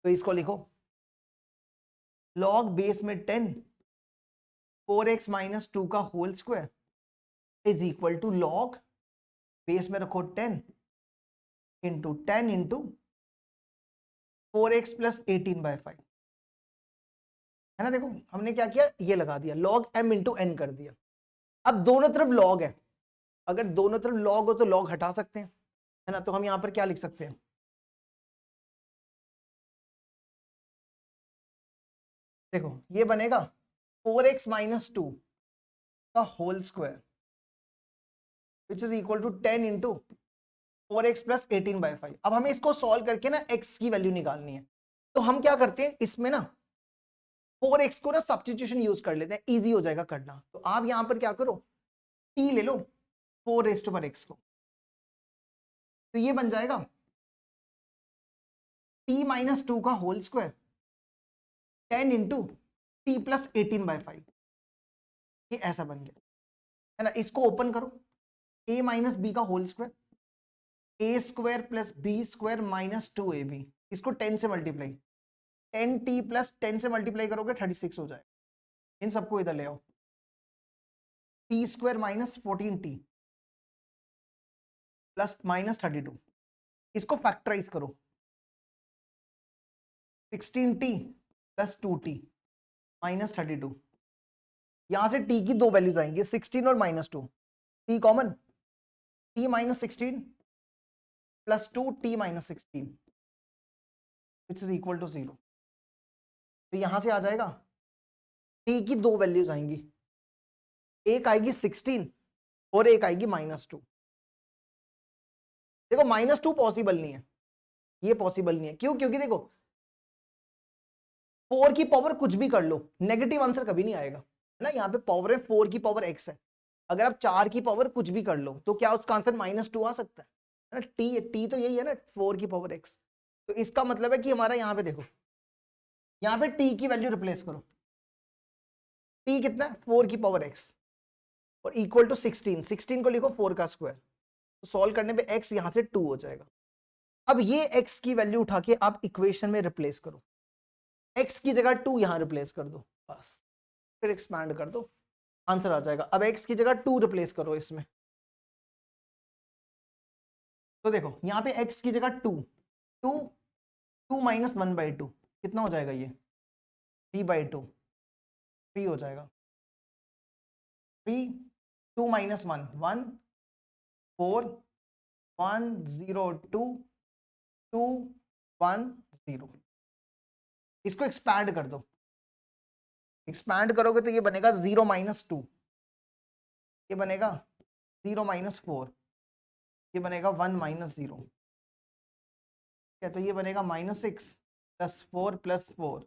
तो इसको लिखो log बेस में 10 4x माइनस 2 का whole square is equal to log base में रखो 10 into 10 into 4x plus 18 by 5, है ना। देखो हमने क्या किया, ये लगा दिया log m इंटू n कर दिया। अब दोनों तरफ log है, अगर दोनों तरफ log हो तो log हटा सकते हैं, है ना। तो हम यहां पर क्या लिख सकते हैं, देखो ये बनेगा 4x माइनस 2 का whole square which is equal to 10 into 4x plus 18 by 5। अब हमें इसको सॉल्व करके ना x की वैल्यू निकालनी है, तो हम क्या करते हैं इसमें ना 4x को ना सब्स्टिट्यूशन यूज कर लेते हैं, इजी हो जाएगा करना। तो आप यहां पर क्या करो, t ले लो 4 रेज़ टू पावर x को, तो ये बन जाएगा t माइनस 2 का whole square 10 into T plus 18 by 5, ये ऐसा बन गया, है ना। इसको ओपन करो, a माइनस बी का whole square A square plus B square minus 2ab, इसको 10 से मल्टीप्लाई, 10t प्लस 10 से मल्टीप्लाई करोगे 36 हो जाएगा, इन सबको इधर ले आओ, T square minus 14t plus minus 32, इसको फैक्टराइज करो 16t प्लस 2t माइनस 32, यहां से t की दो वैल्यूज आएंगे 16 और minus 2, t common, t minus 16 plus 2t minus 16 which is equal to 0। तो यहां से आ जाएगा t की दो वैल्यूज आएंगी, एक आएगी 16 और एक आएगी माइनस 2। देखो माइनस 2 पॉसिबल नहीं है, ये पॉसिबल नहीं है, क्यों, क्योंकि देखो 4 की पावर कुछ भी कर लो नेगेटिव आंसर कभी नहीं आएगा, है ना। यहाँ पे पावर है 4 की पावर x है, अगर आप 4 की पावर कुछ भी कर लो तो क्या उसका आंसर -2 आ सकता है ना। टी तो यही है ना, 4 की पावर x। तो इसका मतलब है कि हमारा यहाँ पे देखो, यहाँ पे t की वैल्यू रिप्लेस करो। t कितना है, 4 की पावर x और इक्वल टू 16 को लिखो 4 का स्क्वायर। तो सॉल्व करने पे x यहाँ से 2 हो जाएगा। अब ये x की वैल्यू उठा के आप इक्वेशन में रिप्लेस करो, x की जगह 2 यहाँ रिप्लेस कर दो, बस फिर एक्सपैंड कर दो, आंसर आ जाएगा। अब x की जगह 2 रिप्लेस करो इसमें, तो देखो यहाँ पे x की जगह 2 2 2 माइनस 1/2 कितना हो जाएगा, ये 3/2, 3 हो जाएगा। 3 2 माइनस 1 1 4 1 0 2 2 1 0। इसको एक्सपैंड कर दो, एक्सपैंड करोगे तो ये बनेगा 0 माइनस 2, ये बनेगा 0 माइनस 4, ये बनेगा 1 माइनस 0, क्या तो ये बनेगा -6 प्लस 4 प्लस 4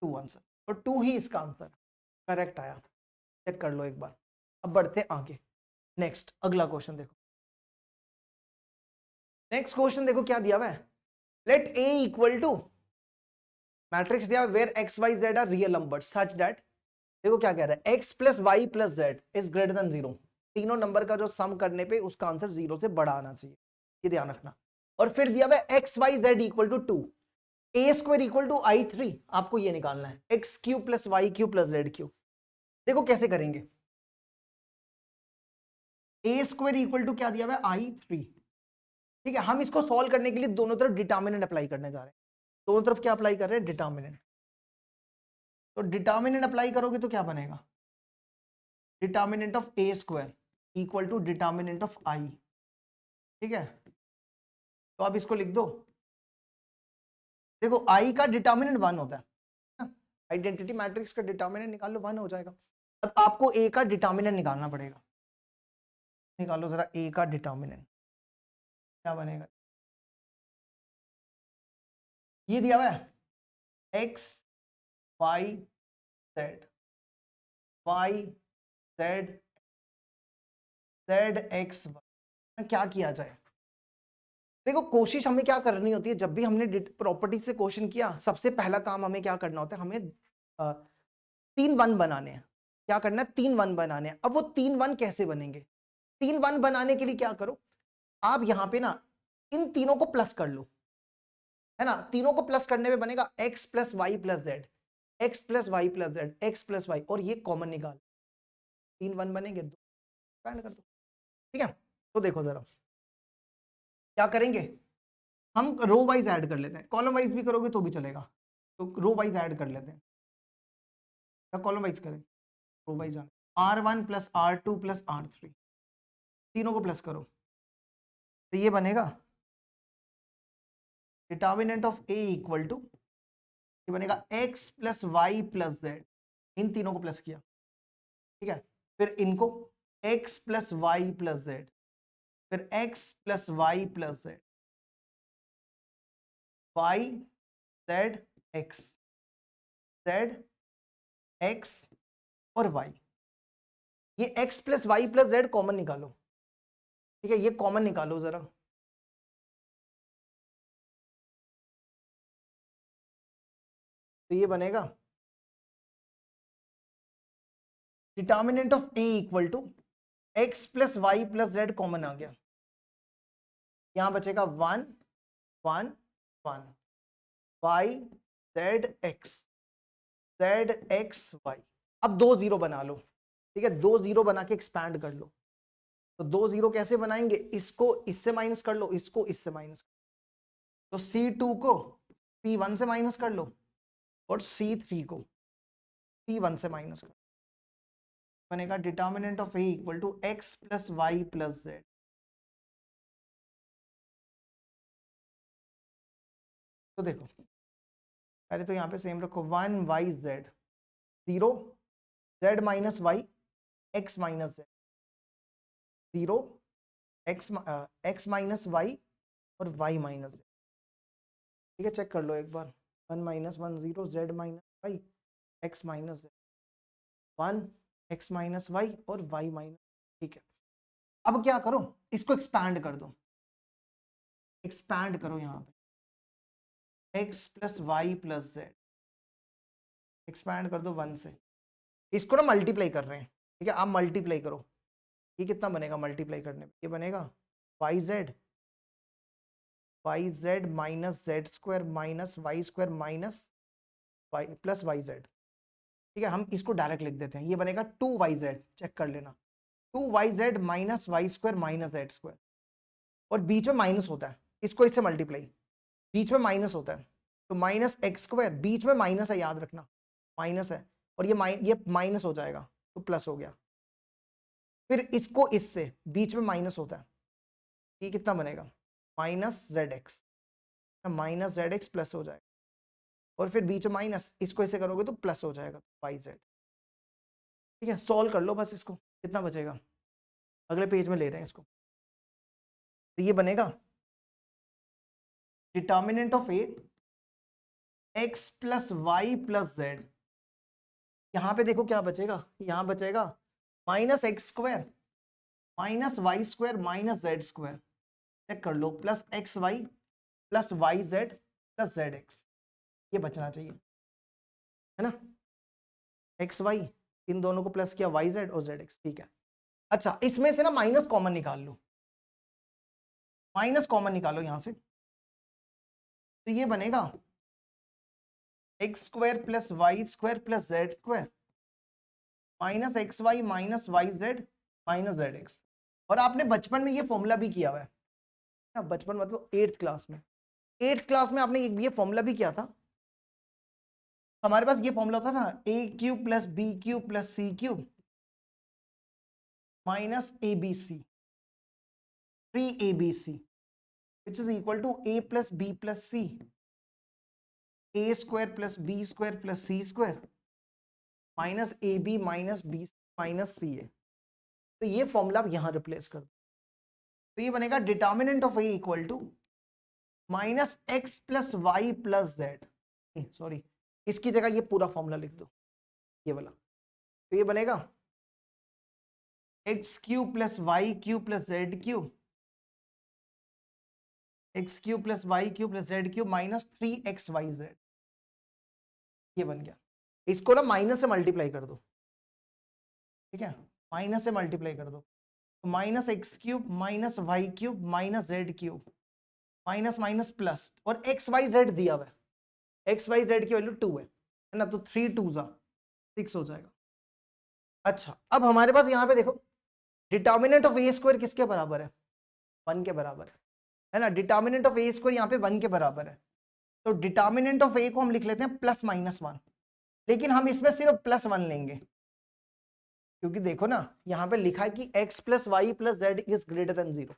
2 आंसर, और 2 ही इसका आंसर करेक्ट आया। चेक कर लो एक बार। अब बढ़ते आगे, नेक्स्ट अगला क्वेश्चन देखो। नेक्स्ट क्वेश्चन देखो क्या दिया हुआ है, let a equal to matrix दिया where x y z are real numbers such that, देखो क्या कह रहा है, x plus Y plus Z is greater than 0। तीनों नंबर का जो सम करने पे उसका आंसर 0 से बड़ा आना चाहिए, ये ध्यान रखना। और फिर दिया हुआ है x y z equal to 2, a square equal to i3, आपको ये निकालना है x cube plus Y cube plus Z cube. देखो कैसे करेंगे, a स्क्वायर इक्वल टू क्या दिया हुआ है i3, ठीक है। हम इसको सॉल्व करने के लिए दोनों तरफ डिटर्मिनेंट अप्लाई करने जा रहे हैं। दोनों तरफ क्या अप्लाई कर रहे हैं, डिटर्मिनेंट। तो डिटर्मिनेंट अप्लाई करोगे तो क्या बनेगा, determinant of A square equal to determinant of I, ठीक है। तो आप इसको लिख दो, देखो आई का डिटर्मिनेंट 1 होता है, आइडेंटिटी मैट्रिक्स का डिटर्मिनेंट निकाल लो 1 हो जाएगा। अब आपको ए का डिटर्मिनेंट निकालना पड़ेगा, निकालो जरा ए का डिटर्मिनेंट, क्या बनेगा, ये दिया हुआ है X Y Z, Y Z Z X, क्या किया जाए। देखो कोशिश हमें क्या करनी होती है, जब भी हमने प्रॉपर्टी से क्वेश्चन किया सबसे पहला काम हमें क्या करना होता है, हमें 3 1 बनाने हैं। क्या करना है, 3 1 बनाने हैं। अब वो 3 1 कैसे बनेंगे, 3 1 बनाने के लिए क्या करो, आप यहाँ पे ना इन तीनों को प्लस कर लो, है ना। तीनों को प्लस करने पे बनेगा x plus Y plus Z, X plus Y plus Z, X plus Y, और ये कॉमन निकाल, 3 1 बनेंगे, दो ऐड कर दो, ठीक है। तो देखो जरा क्या करेंगे, हम रो वाइज ऐड कर लेते हैं, कॉलम वाइज भी करोगे तो भी चलेगा। तो रो वाइज ऐड कर लेते हैं, क्या कॉलम वाइज करें, row wise R1 plus R2 plus R3, तीनों को प्लस करो तो ये बनेगा determinant of A equal to, ये बनेगा x plus Y plus Z, इन तीनों को प्लस किया, ठीक है। फिर इनको x plus Y plus Z, फिर x plus Y plus Z, Y Z X, Z X और y, ये x plus Y plus Z common निकालो, ठीक है, ये कॉमन निकालो जरा। तो ये बनेगा determinant of a equal to x plus Y plus Z common आ गया, यहां बचेगा 1 1 1 y z x, z x y। अब 2 0 बना लो, ठीक है, 2 0 बना के एक्सपैंड कर लो। तो 2 0 कैसे बनाएंगे, इसको इससे माइनस कर लो, इसको इससे माइनस कर लो। तो C2 को C1 से माइनस कर लो और C3 को C1 से माइनस कर लो, बनेगा determinant of A equal to x plus Y plus Z. तो देखो पहले तो यहाँ पे सेम रखो, 1 Y Z 0, Z minus Y, X minus Z 0, X minus Y और वाई माइनस जेड, ठीक है। चेक कर लो एक बार, 1 minus 1 0, Z minus Y, X minus Z 1 x minus Y और y माइनस, ठीक है। अब क्या करो, इसको एक्सपैंड कर दो, एक्सपैंड करो यहाँ पे x plus Y plus Z, expand कर दो 1 से, इसको ना मल्टीप्लाई कर रहे हैं, ठीक है। आप मल्टीप्लाई करो, ये कितना बनेगा मल्टीप्लाई करने पे, ये बनेगा Y Z minus Z square minus Y square minus Y plus Y Z, ठीक है। हम इसको डायरेक्ट लिख देते हैं, ये बनेगा 2yz, चेक कर लेना, 2yz minus Y square minus Z square, और बीच में माइनस होता है, इसको इससे मल्टीप्लाई, बीच में माइनस होता है, तो माइनस एक्स स्क्वायर, बीच में माइनस है, याद रखना माइनस है, और ये माइनस हो जाएगा तो प्लस हो गया, फिर इसको इससे बीच में माइनस होता है, ये कितना बनेगा minus Z x, minus Z X plus हो जाएगा, और फिर बीच में माइनस, इसको ऐसे करोगे तो प्लस हो जाएगा वाई जेड, ठीक है। सॉल्व कर लो बस इसको, कितना बचेगा, अगले पेज में ले रहे हैं इसको, तो ये बनेगा determinant of A X plus Y plus Z, यहां पे देखो क्या बचेगा, यहां बचेगा minus X square minus Y square minus Z square, check कर लो, plus X Y plus Y Z plus Z X, ये बचना चाहिए, है ना। एक्स वाई, इन दोनों को प्लस किया, वाई जेड और जेड एक्स, ठीक है। अच्छा, इसमें से ना माइनस कॉमन निकाल लो, माइनस कॉमन निकालो यहां से, तो ये बनेगा X square plus Y square plus Z square minus X Y minus Y Z minus Z X, और आपने बचपन में ये फॉर्मूला भी किया हुआ है ना, बचपन मतलब 8th क्लास में, 8th क्लास में आपने ये फॉर्मूला भी किया था, हमारे पास ये फॉर्मूला होता था A cube plus B cube plus C cube minus A B C, 3abc which is equal to a plus b plus c, a square plus b square plus c square minus A B minus B minus C A, तो ये formula आप यहां replace कर दो, तो ये बनेगा determinant of A equal to minus X plus Y plus Z, sorry इसकी जगह ये पूरा फॉर्मूला लिख दो, ये वाला, तो ये बनेगा X cube plus Y cube plus Z cube, X cube plus Y cube plus Z cube minus 3xyz, ये बन गया। इसको ना माइनस से मल्टीप्लाई कर दो, ठीक है, माइनस से मल्टीप्लाई कर दो, तो minus X cube minus Y cube minus Z cube minus minus plus, और एक्स वाई जेड दिया हुआ है, एक्स वाई जेड की वैल्यू 2 है ना, तो 3 2 6 हो जाएगा। अच्छा, अब हमारे पास यहाँ पे देखो डिटर्मिनेंट ऑफ ए स्क्वायर किसके बराबर है, 1 के बराबर है ना, डिटर्मिनेंट ऑफ ए स्क्वायर यहाँ पे 1 के बराबर है, तो डिटर्मिनेंट ऑफ ए को हम लिख लेते हैं प्लस माइनस 1, लेकिन हम इसमें सिर्फ प्लस 1 लेंगे, क्योंकि देखो ना यहाँ पे लिखा है कि x plus Y plus Z is greater than 0,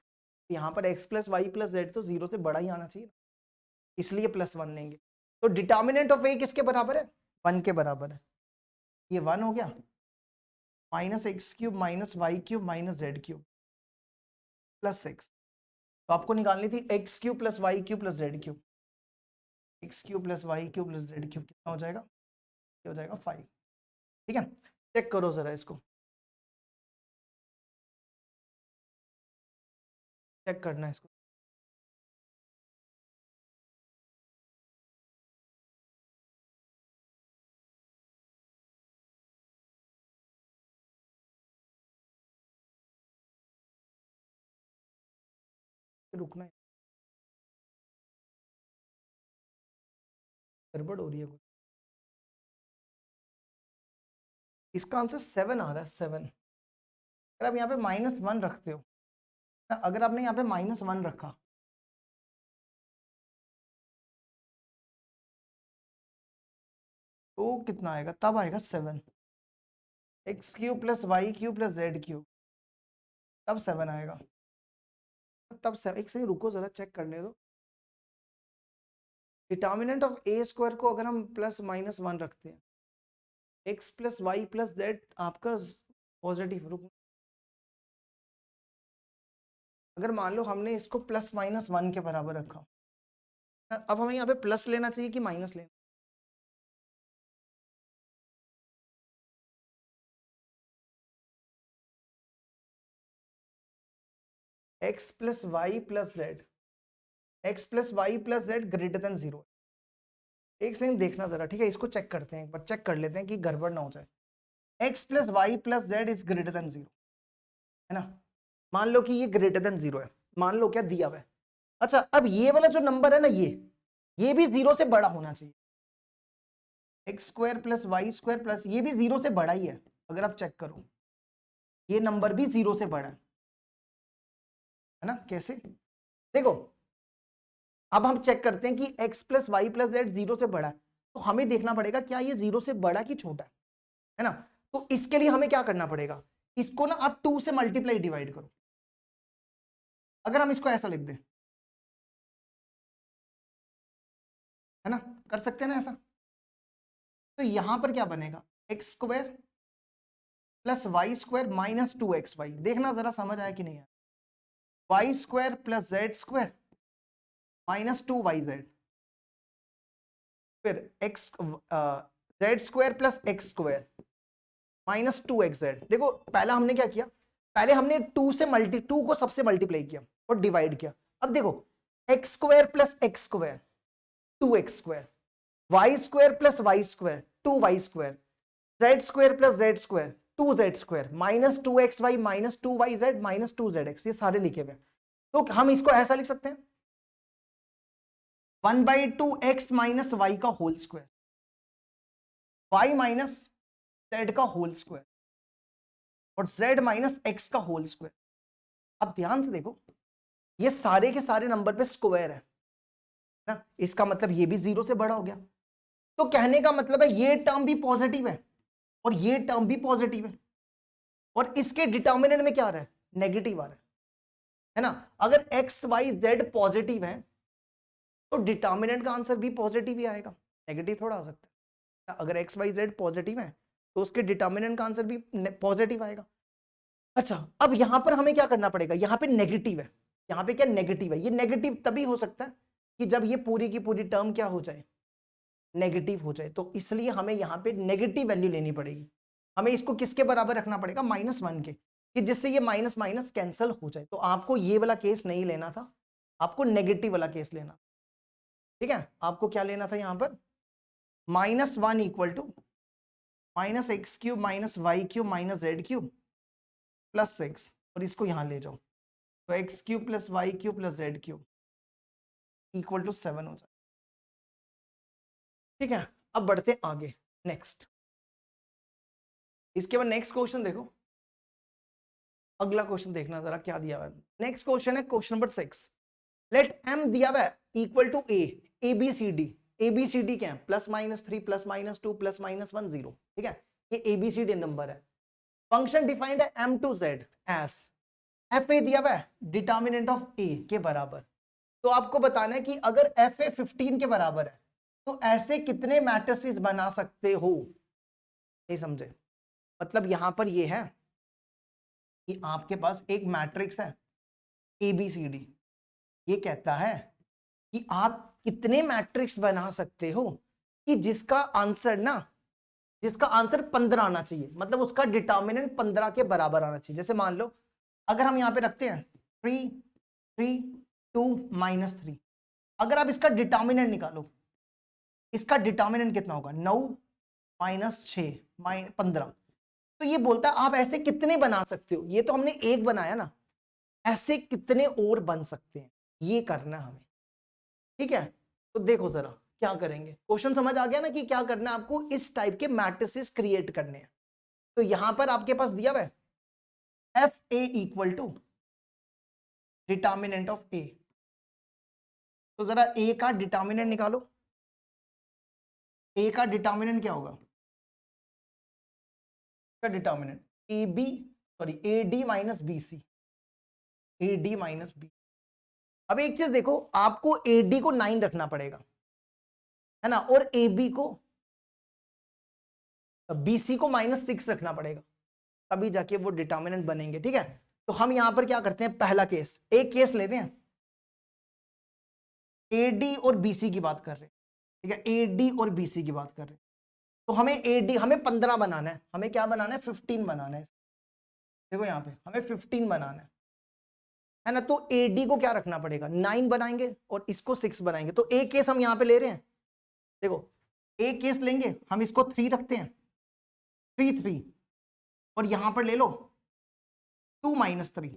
यहाँ पर x plus Y plus Z तो 0 से बड़ा ही आना चाहिए, इसलिए प्लस 1 लेंगे, तो डिटर्मिनेंट ऑफ ए किसके बराबर है, 1 के बराबर है, ये 1 हो गया, minus X cube minus Y cube minus Z cube plus 6, तो आपको निकालनी थी X cube plus Y cube plus Z cube, X cube plus Y cube plus Z cube कितना हो जाएगा, ये हो जाएगा 5, ठीक है। चेक करो जरा इसको, चेक करना है इसको, रुकना है, गड़बड़ हो रही है कुछ, इसका आंसर 7 आ रहा है 7, अगर आप यहाँ पे -1 रखते हो, अगर आपने यहाँ पे -1 रखा, तो कितना आएगा, तब आएगा 7, X cube plus Y cube plus Z cube, तब 7 आएगा, तब 7, एक सही रुको जरा चेक करने दो, डिटर्मिनेंट ऑफ ए स्क्वायर को अगर हम प्लस माइनस 1 रखते हैं, X plus Y plus Z आपका पॉजिटिव, रुको, अगर मान लो हमने इसको प्लस माइनस 1 के बराबर रखा, अब हमें यहाँ पे प्लस लेना चाहिए कि माइनस लेना, X plus Y plus Z, X plus Y plus Z greater than 0। एक सेकंड देखना जरा, ठीक है, इसको चेक करते हैं, एक बार चेक कर लेते हैं कि गड़बड़ ना हो जाए। X plus Y plus Z is greater than 0, है ना। मान लो कि ये ग्रेटर देन 0 है, मान लो क्या दिया हुआ है। अच्छा, अब ये वाला जो नंबर है ना, ये भी 0 से बड़ा होना चाहिए। X square plus Y square plus, ये भी 0 से बड़ा ही है। अगर आप चेक करो, ये नंबर भी 0 से बड़ा है ना। कैसे, देखो, अब हम चेक करते हैं कि x plus Y plus Z 0 से बड़ा है, तो हमें देखना पड़ेगा क्या ये 0 से बड़ा कि छोटा है ना। तो इसके लिए हमें क्या करना पड़ेगा, इसको ना आप 2 से मल्टीप्लाई डिवाइड करो। अगर हम इसको ऐसा लिख दें, है ना, कर सकते हैं ना ऐसा, तो यहां पर क्या बनेगा, X square plus Y square minus 2xy। देखना जरा समझ आया कि नहीं आया। Y square plus Z square minus 2yz, फिर X Z square plus X square minus 2xz। देखो पहला हमने क्या किया, पहले हमने 2 को सबसे मल्टीप्लाई किया और डिवाइड किया। अब देखो, X square plus X square 2x square, Y square plus Y square 2y square, Z square plus Z square 2z square minus 2xy minus 2yz minus 2zx, ये सारे लिखे हुए। तो हम इसको ऐसा लिख सकते हैं 1/2x माइनस वाई का whole square, Y minus Z का होल स्क्वायर और z माइनस एक्स का होल स्क्वायर। अब ध्यान से देखो, ये सारे के सारे नंबर पे स्क्वायर है ना, इसका मतलब ये भी 0 से बड़ा हो गया। तो कहने का मतलब है ये टर्म भी पॉजिटिव है और ये टर्म भी पॉजिटिव है, और इसके डिटर्मिनेंट में क्या आ रहा है, नेगेटिव आ रहा है ना। अगर एक्स वाई जेड पॉजिटिव है तो डिटर्मिनेंट का आंसर भी पॉजिटिव ही आएगा, नेगेटिव थोड़ा आ सकता है। अगर एक्स वाई जेड पॉजिटिव है तो उसके डिटर्मिनेंट का आंसर भी पॉजिटिव आएगा। अच्छा, अब यहां पर हमें क्या करना पड़ेगा, यहां पे नेगेटिव है, यहां पे क्या नेगेटिव है, ये नेगेटिव तभी हो सकता है कि जब ये पूरी की पूरी टर्म क्या हो जाए, नेगेटिव हो जाए। तो इसलिए हमें यहां पे नेगेटिव वैल्यू लेनी पड़ेगी। हमें इसको किसके बराबर रखना पड़ेगा, -1 के, कि जिससे ये माइनस माइनस कैंसल हो जाए। तो आपको ये वाला केस नहीं लेना था, आपको नेगेटिव वाला केस लेना, ठीक है। आपको क्या लेना था यहां पर, -1 equal to minus X cube minus Y cube minus Z cube plus 6, और इसको यहां ले जाओ, तो X cube plus Y cube plus Z cube equal to 7 हो जाए, ठीक है। अब बढ़ते हैं आगे, नेक्स्ट। इसके बाद नेक्स्ट क्वेश्चन देखो, अगला क्वेश्चन देखना जरा क्या दिया हुआ है। नेक्स्ट क्वेश्चन है क्वेश्चन नंबर 6। लेट m दिया हुआ है equal to a b c d। ABCD क्या है, +-3 +-2 +-1 0, ठीक है। ये ABCD नंबर है। फंक्शन डिफाइंड है m to z S F A दिया हुआ है डिटर्मिनेंट ऑफ a के बराबर। तो आपको बताना है कि अगर एफ ए 15 के बराबर है तो ऐसे कितने मैट्रिसेस बना सकते हो, ये समझे। मतलब यहां पर ये है कि आपके पास एक मैट्रिक्स है ABCD, ये कहता है कि आप कितने मैट्रिक्स बना सकते हो कि जिसका आंसर 15 आना चाहिए, मतलब उसका डिटर्मिनेंट 15 के बराबर आना चाहिए। जैसे मान लो अगर हम यहां पे रखते हैं 3 3 2 -3, अगर आप इसका डिटर्मिनेंट निकालो, इसका डिटर्मिनेंट कितना होगा, 9 -6 15। तो ये बोलता है आप ऐसे कितने बना सकते हो, ये तो हमने एक बनाया ना, ऐसे कितने और बन सकते हैं, ये करना हमें, ठीक है। तो देखो जरा क्या करेंगे, क्वेश्चन समझ आ गया ना कि क्या करना है आपको, इस टाइप के मैट्रिसेस क्रिएट करने हैं। तो यहां पर आपके पास दिया हुआ है F A equal to determinant of A. तो जरा ए का डिटर्मिनेंट निकालो, ए का डिटर्मिनेंट क्या होगा, का determinant A D minus B C, A D minus B. अब एक चीज देखो, आपको ए डी को 9 रखना पड़ेगा, है ना, और ए बी को BC को -6 रखना पड़ेगा, तभी जाके वो डिटर्मिनेंट बनेंगे, ठीक है। तो हम यहां पर क्या करते हैं, पहला केस, एक केस लेते हैं, AD और BC की बात कर रहे हैं, ठीक है, AD और BC की बात कर रहे हैं। तो हमें AD, हमें 15 बनाना है, हमें क्या बनाना है, 15 बनाना है। देखो यहां पे हमें 15 बनाना है है ना, तो AD को क्या रखना पड़ेगा, 9 बनाएंगे और इसको 6 बनाएंगे। तो एक केस हम यहां पे ले रहे हैं, देखो एक केस लेंगे हम, इसको 3 रखते हैं, 3 3, और यहां पर ले लो 2 - 3,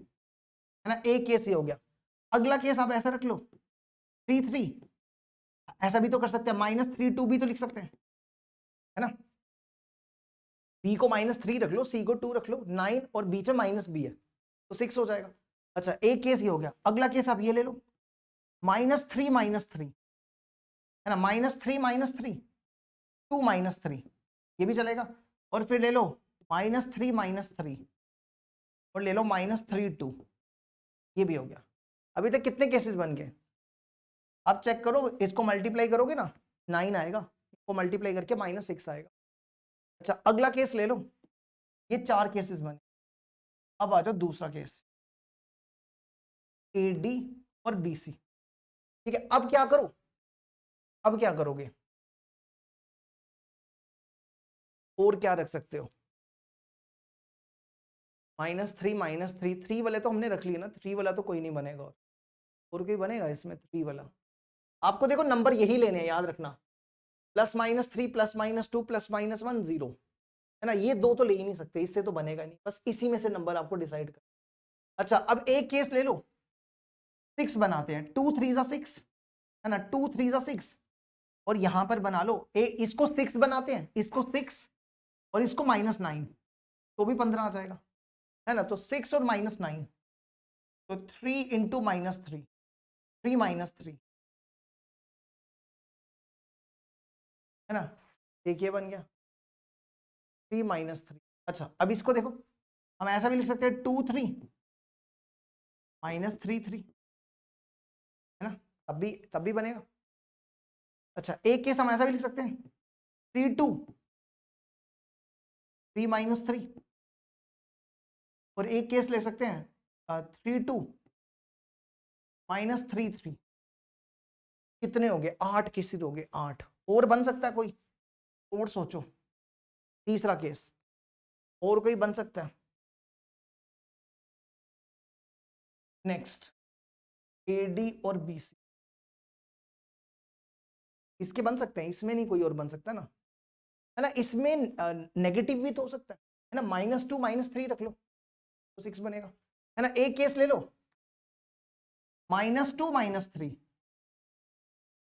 है ना, एक केस ये हो गया। अगला केस आप ऐसा रख लो 3 3, ऐसा भी तो कर सकते हैं, -3 2 भी तो लिख सकते हैं, है ना। B को -3 रख लो, C को 2 रख लो, 9 और बीच में माइनस B है तो 6 हो जाएगा। अच्छा एक केस ये हो गया। अगला केस आप ये ले लो -3 - 3, है ना, -3 - 3, 2 - 3, ये भी चलेगा। और फिर ले लो -3 - 3 और ले लो -3 2, ये भी हो गया। अभी तक कितने केसेस बन गए आप चेक करो, इसको मल्टीप्लाई करोगे ना 9 आएगा, इसको मल्टीप्लाई करके -6 आएगा। अच्छा अगला केस ले लो, ये 4 केसेस बने। अब आ जाओ दूसरा केस, AD और BC, ठीक है। अब क्या करो, अब क्या करोगे, और क्या रख सकते हो, -3 - 3, 3 वाले तो हमने रख लिए ना, 3 वाला तो कोई नहीं बनेगा, और कोई बनेगा इसमें 3 वाला। आपको देखो नंबर यही लेने हैं, याद रखना, +-3 +-2 +-1 0, है ना, ये दो तो ले ही नहीं सकते, इससे तो बनेगा नहीं, बस इसी में से नंबर आपको डिसाइड कर। अच्छा अब एक केस ले लो, 6 बनाते हैं, 2 3 = 6, है ना, 2 3 = 6, और यहां पर बना लो इसको 6 बनाते हैं, इसको 6 और इसको -9, तो भी 15 आ जाएगा, है ना। तो 6 और -9, तो 3 × -3, 3 - 3, है ना, एक ये बन गया 3 - 3। अच्छा अब इसको देखो, हम ऐसा भी लिख सकते हैं 2 3 -3 3, है ना, तब भी बनेगा। अच्छा एक केस हम ऐसा भी लिख सकते हैं 3 2 3 - 3, और एक केस ले सकते हैं 3 2 -3 3। कितने हो गए, 8 केसेस हो गए, 8 और बन सकता है कोई, और सोचो तीसरा केस, और कोई बन सकता है। नेक्स्ट AD और BC, इसके बन सकते हैं, इसमें नहीं कोई और बन सकता ना, है ना। इसमें नेगेटिव भी तो हो सकता है ना, -2 -3 रख लो तो 6 बनेगा, है ना। एक केस ले लो -2 -3,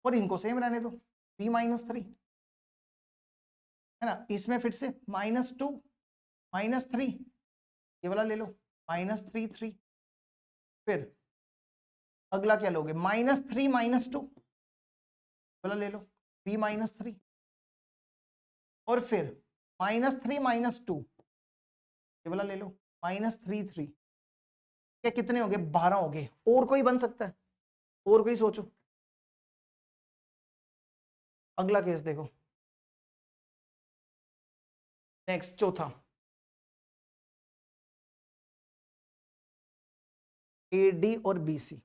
और इनको सेम रहने दो 3 - 3, है ना। इसमें फिर से -2 -3, ये वाला ले लो -3 3, फिर अगला क्या लोगे -3 -2 वाला ले लो 3 - 3, और फिर -3 -2 ये वाला ले लो -3 3। क्या कितने हो गए, 12 हो गए। और कोई बन सकता है, और कोई सोचो। अगला केस देखो, नेक्स्ट चौथा, AD और BC।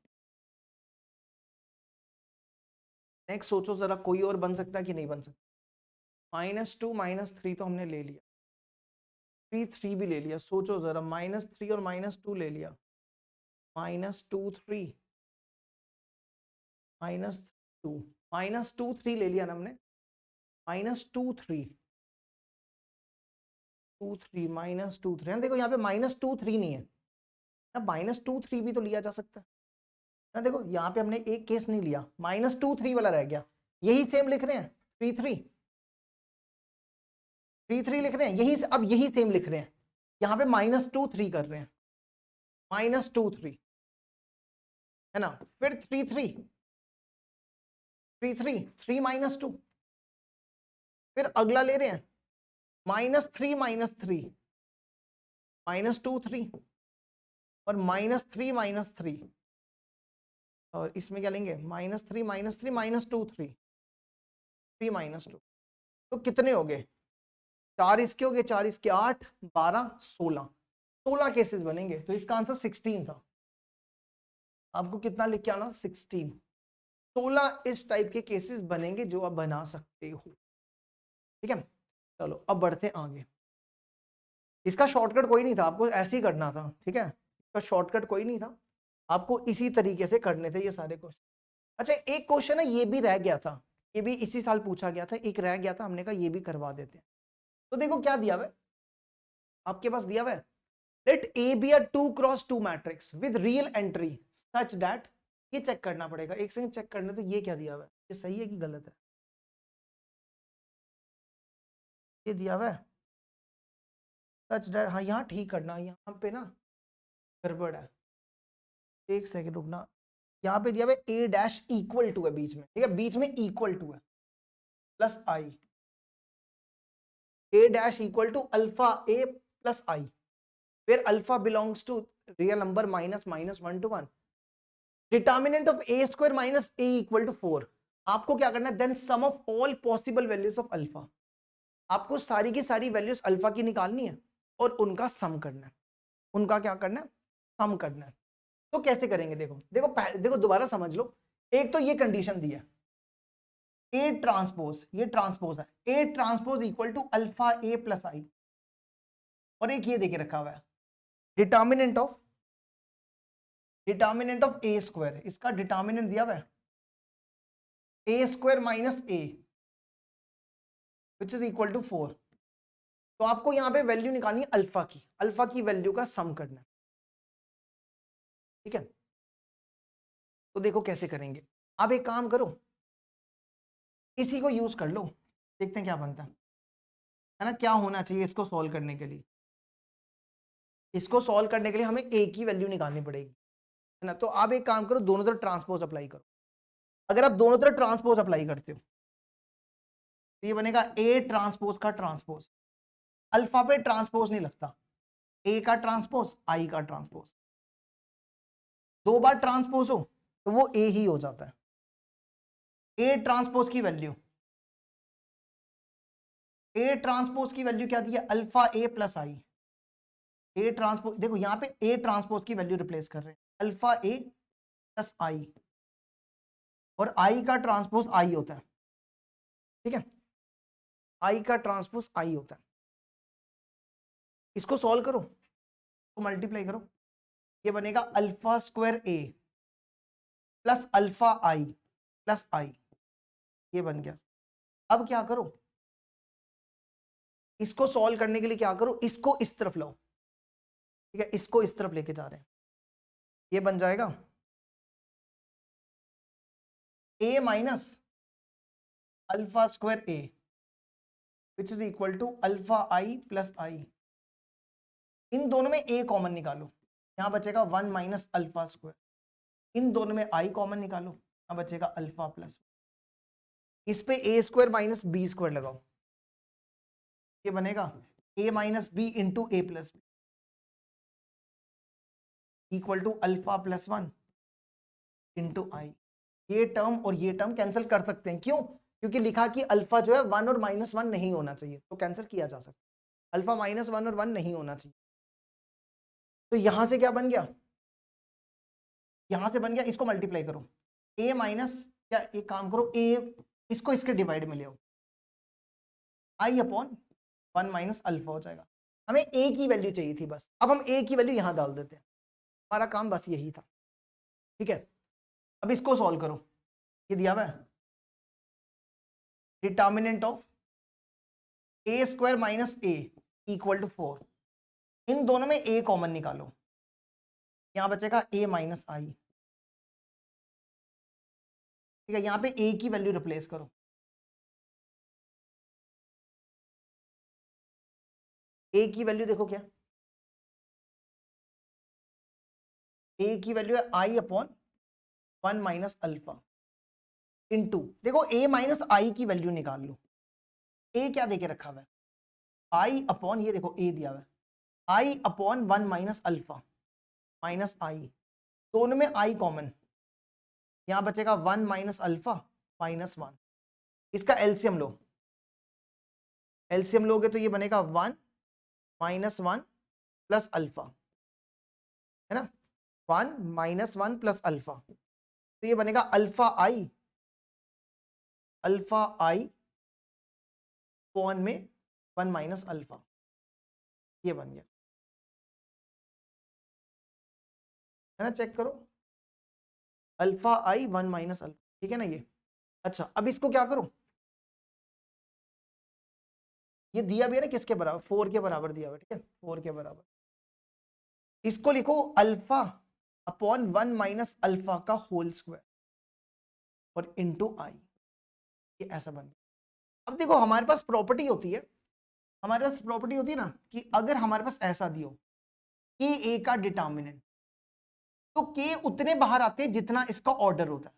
नेक्स्ट सोचो जरा, कोई और बन सकता है कि नहीं बन सकता। -2 -3 तो हमने ले लिया, 3 3 भी ले लिया, सोचो जरा, -3 और -2 ले लिया, -2 3 -2 -2 3 ले लिया ना हमने, -2 3 2 3 -2 3, देखो यहाँ पे -2 3 नहीं है ना, -2 3 भी तो लिया जा सकता है ना। देखो यहाँ पे हमने एक केस नहीं लिया, -2 3 वाला रह गया, यही सेम लिख रहे हैं 3 3 3 3 लिख रहे हैं, यही अब यही सेम लिख रहे हैं, यहाँ पे -2 3 कर रहे हैं, -2 3, है ना। फिर 3 3 3 3 3 -2, फिर अगला ले रहे हैं -3 -3 -2 3, और -3 -3, और इसमें क्या लेंगे -3 -3 -2 3 3 -2। तो कितने हो गए, 4 इसके हो गए, 4 इसके, 8 12 16, 16 केसेस बनेंगे। तो इसका आंसर 16 था। आपको कितना लिख के आना, 16, 16 इस टाइप के केसेस बनेंगे जो आप बना सकते हो, ठीक है। चलो अब बढ़ते हैं आगे। इसका शॉर्टकट कोई नहीं था, आपको ऐसे ही करना था, ठीक है, इसका शॉर्टकट कोई नहीं था, आपको इसी तरीके से करने थे ये सारे क्वेश्चन। अच्छा एक क्वेश्चन है ये भी रह गया था, ये भी इसी साल पूछा गया था, एक रह गया था, हमने कहा ये भी करवा देते हैं। तो देखो क्या दिया हुआ है आपके पास, दिया हुआ है let A B a 2x2 matrix with real entry such that, ये चेक करना पड़ेगा, एक सेकंड चेक करने तो ये क्या दिया हुआ है, ये सही है कि गलत है, ये दिया हुआ है सच दैट, हाँ यहाँ ठीक करना, यहाँ पे ना गड़बड़ है, एक सेकंड रुकना, यहाँ पे दिया हुआ है ए डैश इक्वल टू है बीच में, ठीक है बीच में इक्वल टू है plus I, A dash equal to alpha A plus I, फिर alpha belongs to real number minus minus 1 to 1, determinant of A square minus A equal to 4, आपको क्या करना है then sum of all possible values of alpha, आपको सारी की सारी values alpha की निकालनी है और उनका सम करना है, उनका क्या करना है सम करना है। तो कैसे करेंगे, देखो देखो देखो दोबारा समझ लो, एक तो ये कंडीशन दी है ए ट्रांसपोज, ये ट्रांसपोज है, A transpose equal to alpha A plus I, और एक ये देके रखा हुआ है डिटर्मिनेंट ऑफ ए स्क्वायर, इसका डिटर्मिनेंट दिया हुआ है A square minus A which is equal to 4, तो आपको यहां पे वैल्यू निकालनी है अल्फा की वैल्यू का सम करना है, ठीक है। तो देखो कैसे करेंगे, अब एक काम करो इसी को यूज कर लो, देखते हैं क्या बनता है ना, क्या होना चाहिए इसको सॉल्व करने के लिए, इसको सॉल्व करने के लिए हमें ए की वैल्यू निकालनी पड़ेगी, है ना। तो आप एक काम करो दोनों तरफ ट्रांसपोज अप्लाई करो, अगर आप दोनों तरफ ट्रांसपोज अप्लाई करते हो तो ये बनेगा ए ट्रांसपोज का ट्रांसपोज, अल्फा पे ट्रांसपोज नहीं लगता, ए का ट्रांसपोज आई का ट्रांसपोज, दो बार ट्रांसपोज हो तो वो ए ही हो जाता है, ए ट्रांसपोज की वैल्यू, ए ट्रांसपोज की वैल्यू क्या दी है alpha A plus I, A transpose देखो यहां पे ए ट्रांसपोज की वैल्यू रिप्लेस कर रहे हैं अल्फा ए प्लस आई, और आई का ट्रांसपोज आई होता है, ठीक है, आई का ट्रांसपोज आई होता है, इसको सॉल्व करो तो मल्टीप्लाई करो, ये बनेगा alpha square A plus alpha I plus I, ये बन गया। अब क्या करो, इसको सॉल्व करने के लिए क्या करो, इसको इस तरफ लाओ, ठीक है, इसको इस तरफ लेके जा रहे हैं, ये बन जाएगा A minus alpha square A which is equal to alpha I plus I, इन दोनों में ए कॉमन निकालो, यहां बचेगा 1 माइनस अल्फा स्क्वायर, इन दोनों में आई कॉमन निकालो, यहां बचेगा अल्फा प्लस, इस पे A square minus B square लगाओ, ये बनेगा A minus B into A plus B equal to alpha plus 1 into I, ये टर्म और ये टर्म कैंसिल कर सकते हैं, क्यों, क्योंकि लिखा कि अल्फा जो है 1 और -1 नहीं होना चाहिए, तो कैंसिल किया जा सकता है, अल्फा -1 और 1 नहीं होना चाहिए, तो यहां से क्या बन गया, यहां से बन गया, इसको मल्टीप्लाई करो a माइनस, क्या एक काम करो a इसको इसके डिवाइड में ले आओ, आई अपॉन 1 माइनस अल्फा हो जाएगा, हमें a की वैल्यू चाहिए थी बस, अब हम a की वैल्यू यहां डाल देते हैं, हमारा काम बस यही था, ठीक है। अब इसको सॉल्व करो, ये दिया हुआ है determinant of A square minus A equal to 4, इन दोनों में a कॉमन निकालो, यहां बचेगा a माइनस आई, ठीक है, यहां पे a की वैल्यू रिप्लेस करो, a की वैल्यू देखो क्या, a की वैल्यू है i upon 1 minus alpha into, देखो a माइनस आई की वैल्यू निकाल लो, a क्या देके रखा हुआ है i अपॉन, ये देखो a दिया हुआ है i upon 1 minus alpha minus I, दोनों में i कॉमन, यहां बचेगा 1 माइनस अल्फा माइनस 1, इसका एलसीएम लो, एलसीएम लोगे तो ये बनेगा 1 माइनस 1 प्लस अल्फा, है ना, 1 माइनस 1 प्लस अल्फा, तो ये बनेगा अल्फा आई पॉन में 1 माइनस अल्फा, ये बन गया, है ना, चेक करो अल्फा आई 1 माइनस अल्फा, ठीक है ना ये। अच्छा अब इसको क्या करूं, ये दिया भी है ना किसके बराबर, 4 के बराबर दिया हुआ, ठीक है 4 के बराबर। इसको लिखो अल्फा अपॉन 1 माइनस अल्फा का होल स्क्वायर और इनटू आई, ये ऐसा बन गया। अब देखो हमारे पास प्रॉपर्टी होती है, हमारे पास प्रॉपर्टी होती है ना कि अगर हमारे पास ऐसा दियो कि ए का डिटर्मिनेंट, तो के उतने बाहर आते हैं जितना इसका ऑर्डर होता है,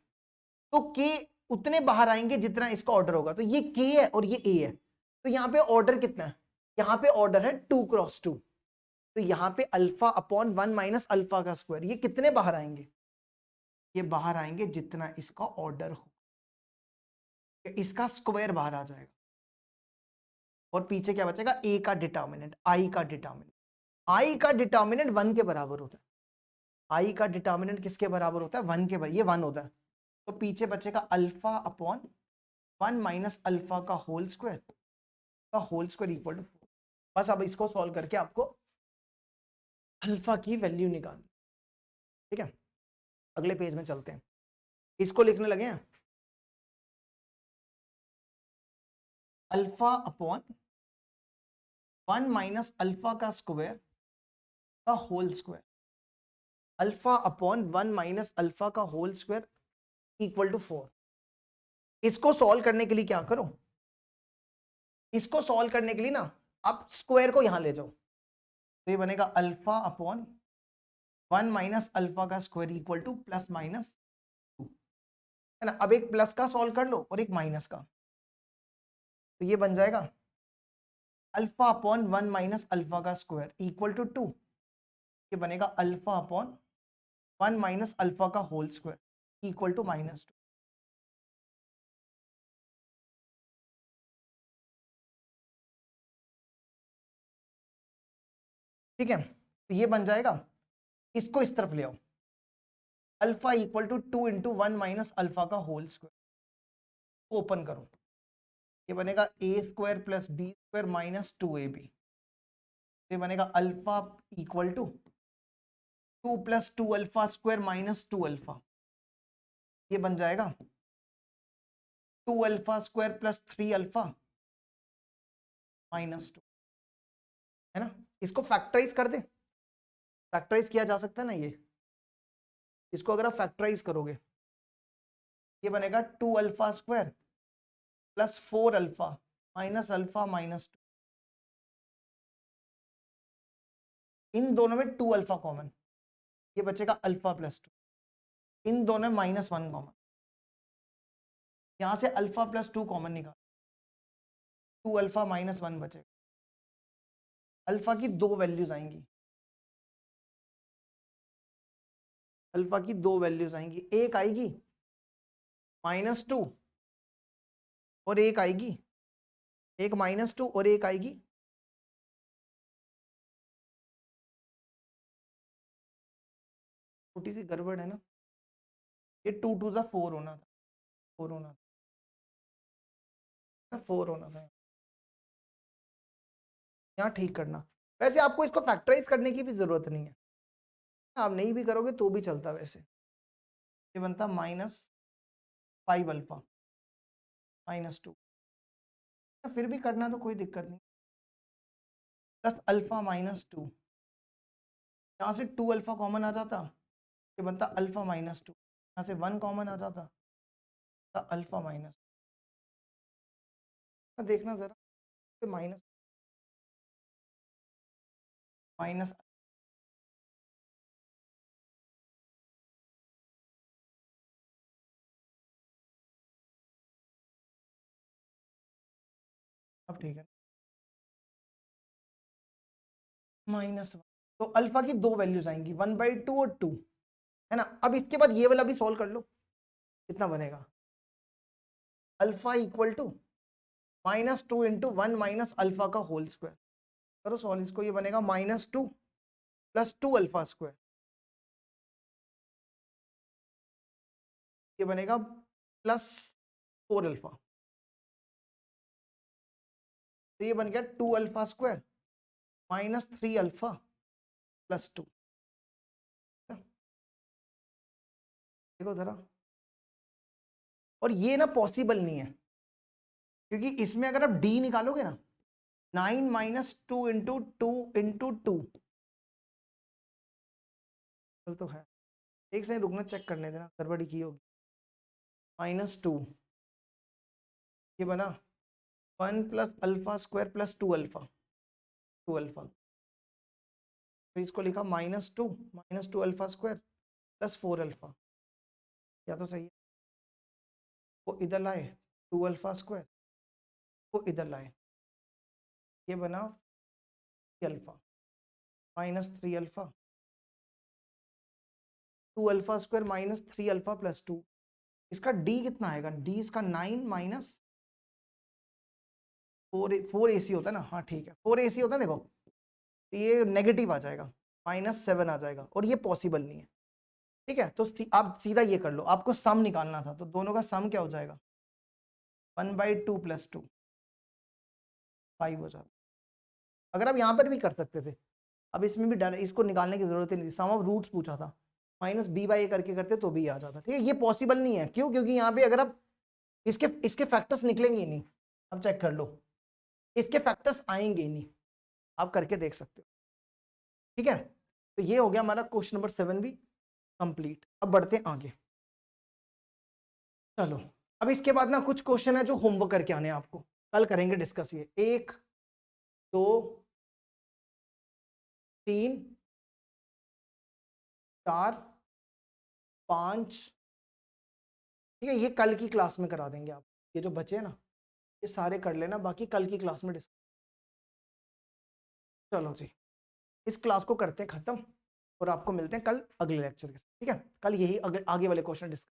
तो के उतने बाहर आएंगे जितना इसका ऑर्डर होगा। तो ये के है और ये ए है, तो यहाँ पे ऑर्डर कितना है, यहाँ पे ऑर्डर है 2 क्रॉस 2, तो यहाँ पे अल्फा अपॉन 1 माइनस अल्फा का स्क्वायर, ये कितने बाहर आएंगे, ये बाहर आएंगे जितना इसका ऑर्डर हो, इसका स्क्वायर बाहर आ जाएगा और पीछे क्या बचेगा, ए का डिटर्मिनेंट, आई का डिटर्मिनेंट। आई का डिटर्मिनेंट 1 के बराबर होता है, आई का डिटर्मिनेंट किसके बराबर होता है, 1 के बराबर, ये 1 होता है। तो पीछे बचेगा अल्फा अपॉन 1 माइनस अल्फा का होल स्क्वायर, का होल स्क्वायर इक्वल टू 4। बस अब इसको सॉल्व करके आपको अल्फा की वैल्यू निकालनी, ठीक है। अगले पेज में चलते हैं, इसको लिखने लगे हैं अल्फा अपॉन 1 माइनस अल्फा का स्क्वायर का whole square, alpha upon 1 minus alpha का होल स्क्वायर इक्वल टू 4। इसको सॉल्व करने के लिए क्या करो, इसको सॉल्व करने के लिए ना आप स्क्वायर को यहां ले जाओ, तो ये बनेगा अल्फा अपॉन 1 माइनस अल्फा का square equal two plus minus 2, है ना। अब एक प्लस का सॉल्व कर लो और एक माइनस का, तो ये बन जाएगा अल्फा अपॉन 1 माइनस अल्फा का स्क्वायर इक्वल टू 2, ये बनेगा अल्फा अपॉन 1 माइनस अल्फा का whole square equal to minus 2। ठीक है, तो ये बन जाएगा, इसको इस तरफ ले आओ, alpha equal to 2 into 1 minus alpha का होल स्क्वायर, ओपन करो, ये बनेगा A square plus B square minus 2ab, ये बनेगा alpha equal to 2 plus 2 alpha square minus 2 alpha, ये बन जाएगा 2 alpha square plus 3 alpha minus 2, है ना। इसको फैक्टराइज कर दे, फैक्टराइज किया जा सकता है ना ये, इसको अगर आप फैक्टराइज करोगे ये बनेगा 2 alpha square plus 4 alpha minus 2, इन दोनों में 2 अल्फा कॉमन, ये बचेगा अल्फा प्लस 2, इन दोनों में -1 कॉमन, यहां से अल्फा प्लस 2 कॉमन निकाल, 2 अल्फा -1 बचेगा। अल्फा की दो वैल्यूज आएंगी, अल्फा की दो वैल्यूज आएंगी, एक आएगी -2 और एक आएगी, एक -2 और एक आएगी छोटी सी गड़बड़ है ना, ये 2 2 जा 4 होना था, 4 होना था, 4 होना था, यहाँ ठीक करना। वैसे आपको इसको फैक्टराइज करने की भी जरूरत नहीं है, आप नहीं भी करोगे तो भी चलता, वैसे ये बनता -5 अल्फा -2, फिर भी करना तो कोई दिक्कत नहीं, प्लस अल्फा -2, यहाँ से 2 अल्फा कॉमन आ जाता, ये बनता अल्फा -2, यहाँ से 1 कॉमन आ जाता, अल्फा माइनस, देखना जरा, माइनस माइनस, अब ठीक है, -1, तो अल्फा की दो वैल्यूज आएंगी 1/2 और 2, है ना। अब इसके बाद ये वाला भी सॉल्व कर लो, कितना बनेगा, alpha equal to -2 into 1 minus alpha का होल स्क्वायर, करो सॉल्व इसको, ये बनेगा -2 प्लस 2 अल्फा स्क्वायर, ये बनेगा +4 अल्फा, तो ये बन गया 2 अल्फा स्क्वायर -3 अल्फा +2, देखो जरा, और ये ना पॉसिबल नहीं है, क्योंकि इसमें अगर आप डी निकालोगे ना, 9 माइनस 2 इंटू 2 इंटू 2 तो है, एक सेकंड रुकना, चेक करने देना, गड़बड़ी की होगी। -2 ये बना 1 plus alpha square plus 2 alpha, 2 alpha, तो इसको लिखा -2 अल्फा स्क्वायर प्लस 4 अल्फा, क्या तो सही है। वो इधर लाए 2 अल्फा स्क्वायर, वो इधर लाए, ये बना 3 alpha -3 alpha, 2 alpha square -3 alpha plus 2, इसका डी कितना आएगा, डी इसका 9 माइनस 4 AC होता है ना, हाँ ठीक है 4 AC होता है, देखो तो ये नेगेटिव आ जाएगा, -7 आ जाएगा, और ये पॉसिबल नहीं है। ठीक है, तो आप सीधा ये कर लो, आपको सम निकालना था, तो दोनों का सम क्या हो जाएगा, 1/2 + 2 5 हो जाता। अगर आप यहाँ पर भी कर सकते थे, अब इसमें भी इसको निकालने की जरूरत ही नहीं थी, सम ऑफ रूट्स पूछा था, -b/a करके करते तो भी आ जाता। ठीक है, ये पॉसिबल नहीं है, क्यों, क्योंकि यहाँ पे अगर आप इसके फैक्टर्स निकलेंगे ही नहीं, अब चेक कर लो, इसके फैक्टर्स आएंगे ही नहीं, आप करके देख सकते हो। ठीक है, तो ये हो गया हमारा क्वेश्चन नंबर 7 भी कंप्लीट। अब बढ़ते हैं आगे, चलो अब इसके बाद ना कुछ क्वेश्चन है जो होमवर्क करके आने हैं आपको, कल करेंगे डिस्कस ये, 1 2 3 4 5, ठीक है, ये कल की क्लास में करा देंगे आप, ये जो बचे हैं ना ये सारे कर लेना, बाकी कल की क्लास में डिस्कस। चलो जी, इस क्लास को करते हैं खत्म, और आपको मिलते हैं कल अगले लेक्चर के साथ। ठीक है, कल यही आगे वाले क्वेश्चन डिस्कस